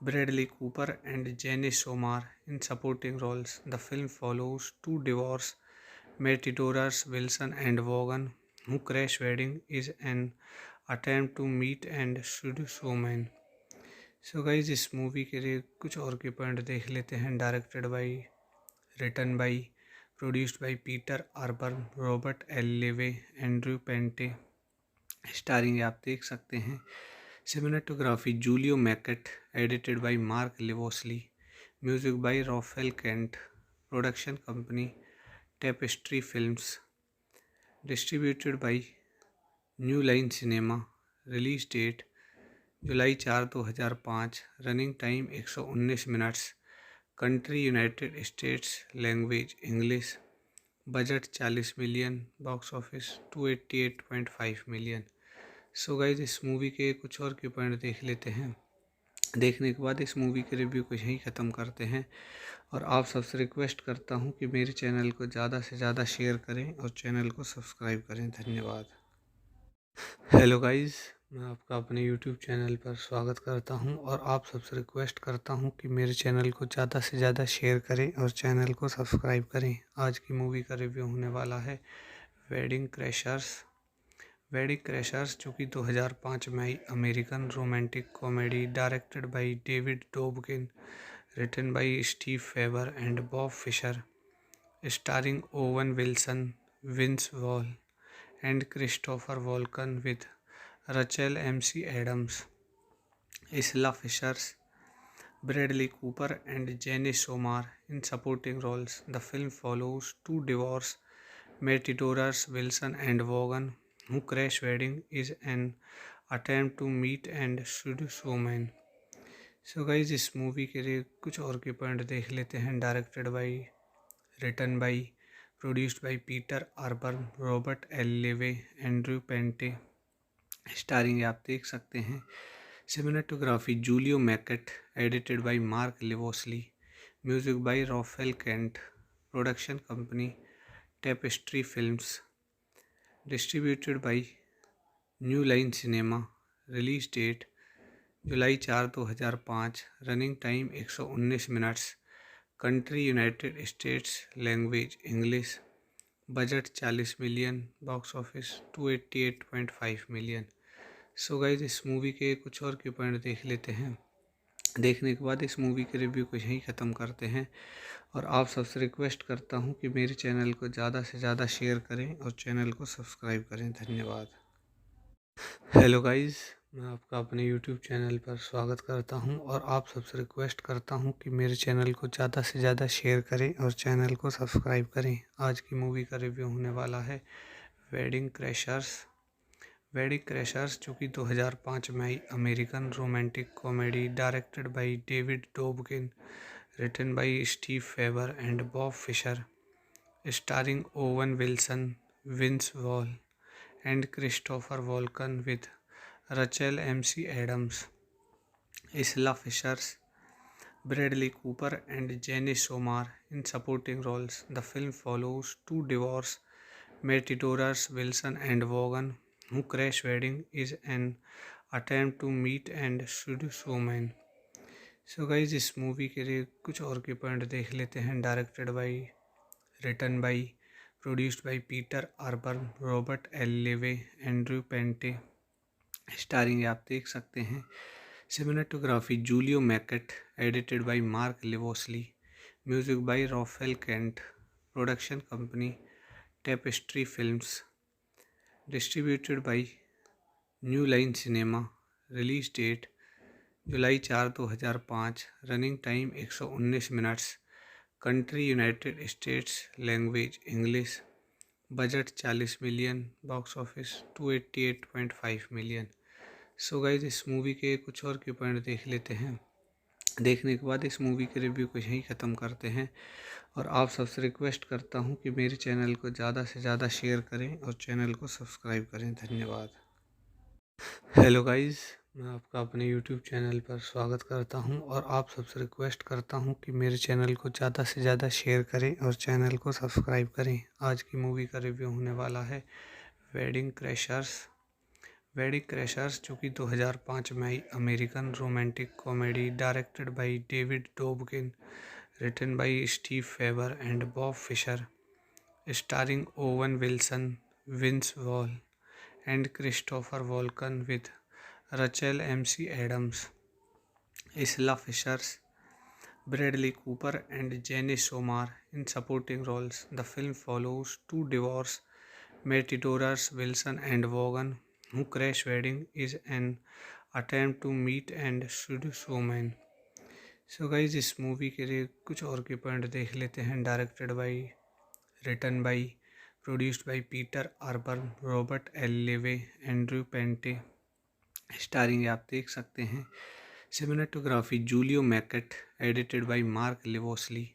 Bradley Cooper and Jenny Somar in supporting roles. The film follows two divorced matadors Wilson and Vaughan who crash wedding is an attempt to meet and seduce women. So guys इस मूवी के लिए कुछ और के पॉइंट देख लेते हैं। Directed by, written by, produced by Peter आर्बर्न, Robert L Levy, Andrew Panay. Starring आप देख सकते हैं। Cinematography Julio Macat, edited by Mark Livolsi, music by Rolfe Kent. Production company Tapestry films, distributed by New Line Cinema. Release date July 4, 2005। Running time 119 minutes. Country United States, language English. Budget 40 million, box office 288.5 million. So guys इस मूवी के कुछ और के पॉइंट देख लेते हैं। देखने के बाद इस मूवी के रिव्यू को यहीं ख़त्म करते हैं और आप सबसे रिक्वेस्ट करता हूँ कि मेरे चैनल को ज़्यादा से ज़्यादा शेयर करें और चैनल को सब्सक्राइब करें। धन्यवाद। हेलो गाइस, मैं आपका अपने यूट्यूब चैनल पर स्वागत करता हूं और आप सबसे रिक्वेस्ट करता हूं कि मेरे चैनल को ज़्यादा से ज़्यादा शेयर करें और चैनल को सब्सक्राइब करें। आज की मूवी का रिव्यू होने वाला है वेडिंग क्रैशर्स। वेडिंग क्रैशर्स जो कि 2005 में आई American romantic comedy directed by David Dobkin, written by Steve Faber and Bob Fisher, starring Owen Wilson, Vince Vaughn and Christopher Walken with Rachel MC Adams, Isla Fishers, Bradley Cooper and Jenny Somar in supporting roles. The film follows two divorced matadors Wilson and Vaughan who crash wedding is an attempt to meet and seduce women. So guys इस मूवी के लिए कुछ और के पॉइंट देख लेते हैं। Directed by, written by, produced by Peter आर्बर्न, Robert L Levy, Andrew Panay. Starring आप देख सकते हैं। Cinematography Julio Macat, edited by Mark Livolsi, music by Rolfe Kent. Production company Tapestry films, distributed by New Line Cinema. Release date July 4 2005 running time 119 minutes. Country United States. Language English. Budget 40 million. Box office 288.5 million. So guys इस मूवी के कुछ और के पॉइंट देख लेते हैं। देखने के बाद इस मूवी के रिव्यू को यहीं ख़त्म करते हैं और आप सबसे रिक्वेस्ट करता हूं कि मेरे चैनल को ज़्यादा से ज़्यादा शेयर करें और चैनल को सब्सक्राइब करें। धन्यवाद। हेलो गाइस, मैं आपका अपने यूट्यूब चैनल पर स्वागत करता हूं और आप सबसे रिक्वेस्ट करता हूं कि मेरे चैनल को ज़्यादा से ज़्यादा शेयर करें और चैनल को सब्सक्राइब करें। आज की मूवी का रिव्यू होने वाला है वेडिंग क्रैशर्स। वेडिंग क्रैशर्स जो कि 2005 में आई American romantic comedy directed by David Dobkin, written by Steve Faber and Bob Fisher, starring Owen Wilson, Vince Vaughn and Christopher Walken with Rachel MC Adams, Isla Fisher, Bradley Cooper and Jenny Somar in supporting roles. The film follows two divorced matadors Wilson and Vaughan who crash wedding is an attempt to meet and seduce women. So guys इस मूवी के लिए कुछ और के पॉइंट देख लेते हैं। Directed by, written by, produced by Peter आर्बर्न, Robert L Levy, Andrew Panay. Starring आप देख सकते हैं। Cinematography Julio Macat, edited by Mark Livolsi, music by Rolfe Kent. Production company Tapestry films, distributed by New Line Cinema. Release date July 4 2005। Running time 119 minutes. Country United States. Language English. Budget 40 million. Box office 288.5 million. So guys इस मूवी के कुछ और के पॉइंट देख लेते हैं। देखने के बाद इस मूवी के रिव्यू को यहीं ख़त्म करते हैं और आप सबसे रिक्वेस्ट करता हूं कि मेरे चैनल को ज़्यादा से ज़्यादा शेयर करें और चैनल को सब्सक्राइब करें। धन्यवाद। हेलो गाइस, मैं आपका अपने यूट्यूब चैनल पर स्वागत करता हूं और आप सबसे रिक्वेस्ट करता हूं कि मेरे चैनल को ज़्यादा से ज़्यादा शेयर करें और चैनल को सब्सक्राइब करें। आज की मूवी का रिव्यू होने वाला है वेडिंग क्रैशर्स। वेडिंग क्रैशर्स जो कि 2005 में आई American romantic comedy directed by David Dobkin, written by Steve Faber and Bob Fisher, starring Owen Wilson, Vince Vaughn and Christopher Walken with Rachel MC Adams, Isla Fisher, Bradley Cooper and Jenny Somar in supporting roles. The film follows two divorced matadors Wilson and Vaughan who crash wedding is an attempt to meet and seduce women. So guys इस मूवी के लिए कुछ और के पॉइंट देख लेते हैं। Directed by, written by, produced by Peter आर्बर्न, Robert L Levy, Andrew Panay. Starring आप देख सकते हैं। Cinematography Julio Macat, edited by Mark Livolsi,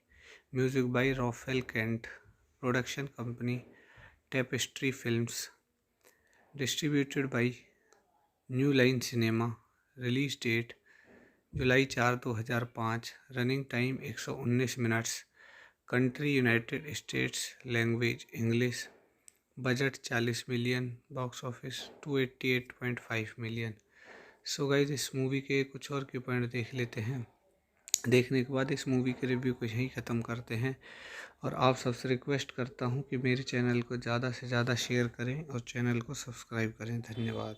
music by Rolfe Kent. Production company Tapestry films, distributed by New Line Cinema. Release date July 4 2005। Running time 119 minutes. Country United States. Language English. Budget 40 million. Box office 288.5 million. So guys इस मूवी के कुछ और के पॉइंट देख लेते हैं। देखने के बाद इस मूवी के रिव्यू को यहीं ख़त्म करते हैं और आप सबसे रिक्वेस्ट करता हूं कि मेरे चैनल को ज़्यादा से ज़्यादा शेयर करें और चैनल को सब्सक्राइब करें। धन्यवाद।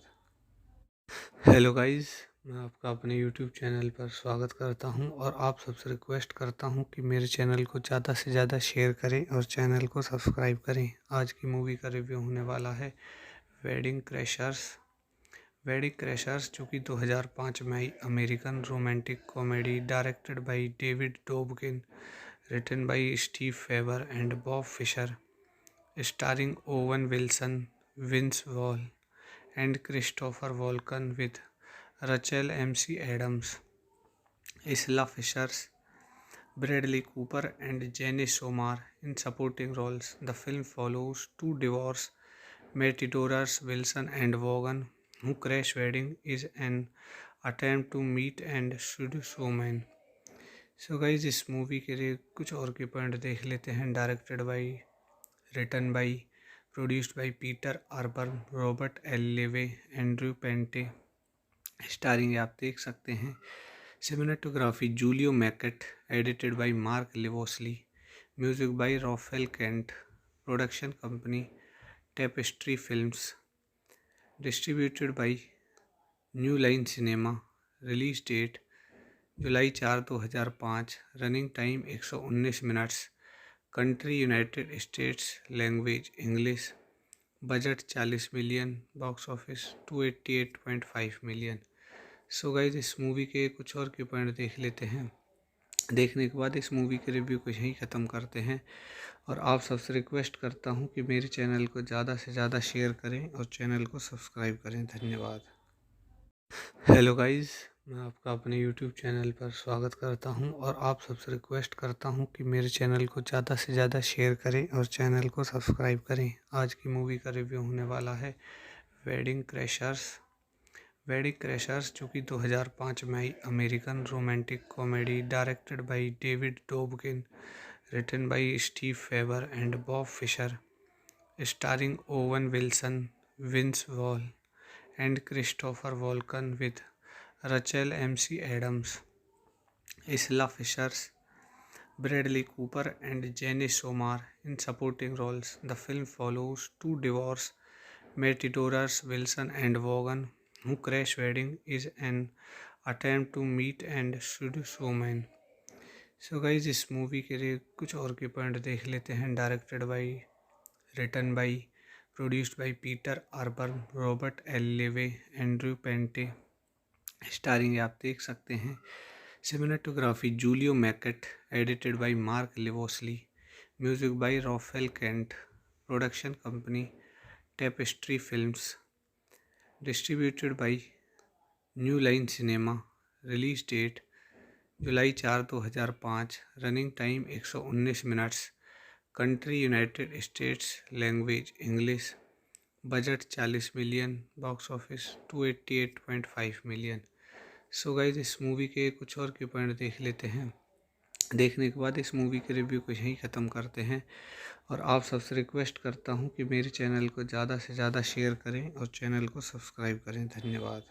हेलो गाइस, मैं आपका अपने यूट्यूब चैनल पर स्वागत करता हूं और आप सबसे रिक्वेस्ट करता हूं कि मेरे चैनल को ज़्यादा से ज़्यादा शेयर करें और चैनल को सब्सक्राइब करें। आज की मूवी का रिव्यू होने वाला है वेडिंग क्रैशर्स। वेडिंग क्रैशर्स जो कि 2005 में आई American romantic comedy directed by David Dobkin, written by Steve Faber and Bob Fisher, starring Owen Wilson, Vince Vaughn and Christopher Walken with Rachel MC Adams, Isla Fisher, Bradley Cooper and Jenny Somar in supporting roles. The film follows two divorced matadors Wilson and Vaughan who crash wedding is an attempt to meet and seduce women. So guys इस मूवी के लिए कुछ और के पॉइंट देख लेते हैं। Directed by, written by, produced by Peter आर्बर्न, Robert L Levy, Andrew Panay. Starring आप देख सकते हैं। Cinematography Julio Macat, edited by Mark Livolsi, music by Rafale Kent, production company Tapestry films, distributed by New Line Cinema, release date July 4 2005, running time 119 minutes, country United States, language English, budget 40 million, box office 288.5 million. So guys इस मूवी के कुछ और के पॉइंट देख लेते हैं। देखने के बाद इस मूवी के रिव्यू को यहीं ख़त्म करते हैं और आप सबसे रिक्वेस्ट करता हूं कि मेरे चैनल को ज़्यादा से ज़्यादा शेयर करें और चैनल को सब्सक्राइब करें। धन्यवाद। हेलो गाइज, मैं आपका अपने यूट्यूब चैनल पर स्वागत करता हूं और आप सबसे रिक्वेस्ट करता हूं कि मेरे चैनल को ज़्यादा से ज़्यादा शेयर करें और चैनल को सब्सक्राइब करें। आज की मूवी का रिव्यू होने वाला है वेडिंग क्रैशर्स। वेडिंग क्रैशर्स जो कि 2005 में आई American romantic comedy directed by David Dobkin, written by Steve Faber and Bob Fisher, starring Owen Wilson, Vince Vaughn and Christopher Walken with Rachel MC Adams, Isla Fisher, Bradley Cooper and Janice Omar in supporting roles. The film follows two divorced matadors, Wilson and Vaughan, who crash wedding is an attempt to meet and seduce women. So guys इस मूवी के लिए कुछ और के पॉइंट देख लेते हैं। Directed by, written by, produced by Peter आर्बर्न, Robert L Levy, Andrew Panay. Starring आप देख सकते हैं। Cinematography Julio Macat, edited by Mark Livolsi, music by Rolfe Kent, production company Tapestry films, distributed by New Line Cinema, release date July 4 2005, running time 119 minutes, country United States, language English, budget 40 million, box office 288.5 million. So guys इस मूवी के कुछ और के पॉइंट देख लेते हैं। देखने के बाद इस मूवी के रिव्यू को यहीं ख़त्म करते हैं और आप सबसे रिक्वेस्ट करता हूं कि मेरे चैनल को ज़्यादा से ज़्यादा शेयर करें और चैनल को सब्सक्राइब करें। धन्यवाद।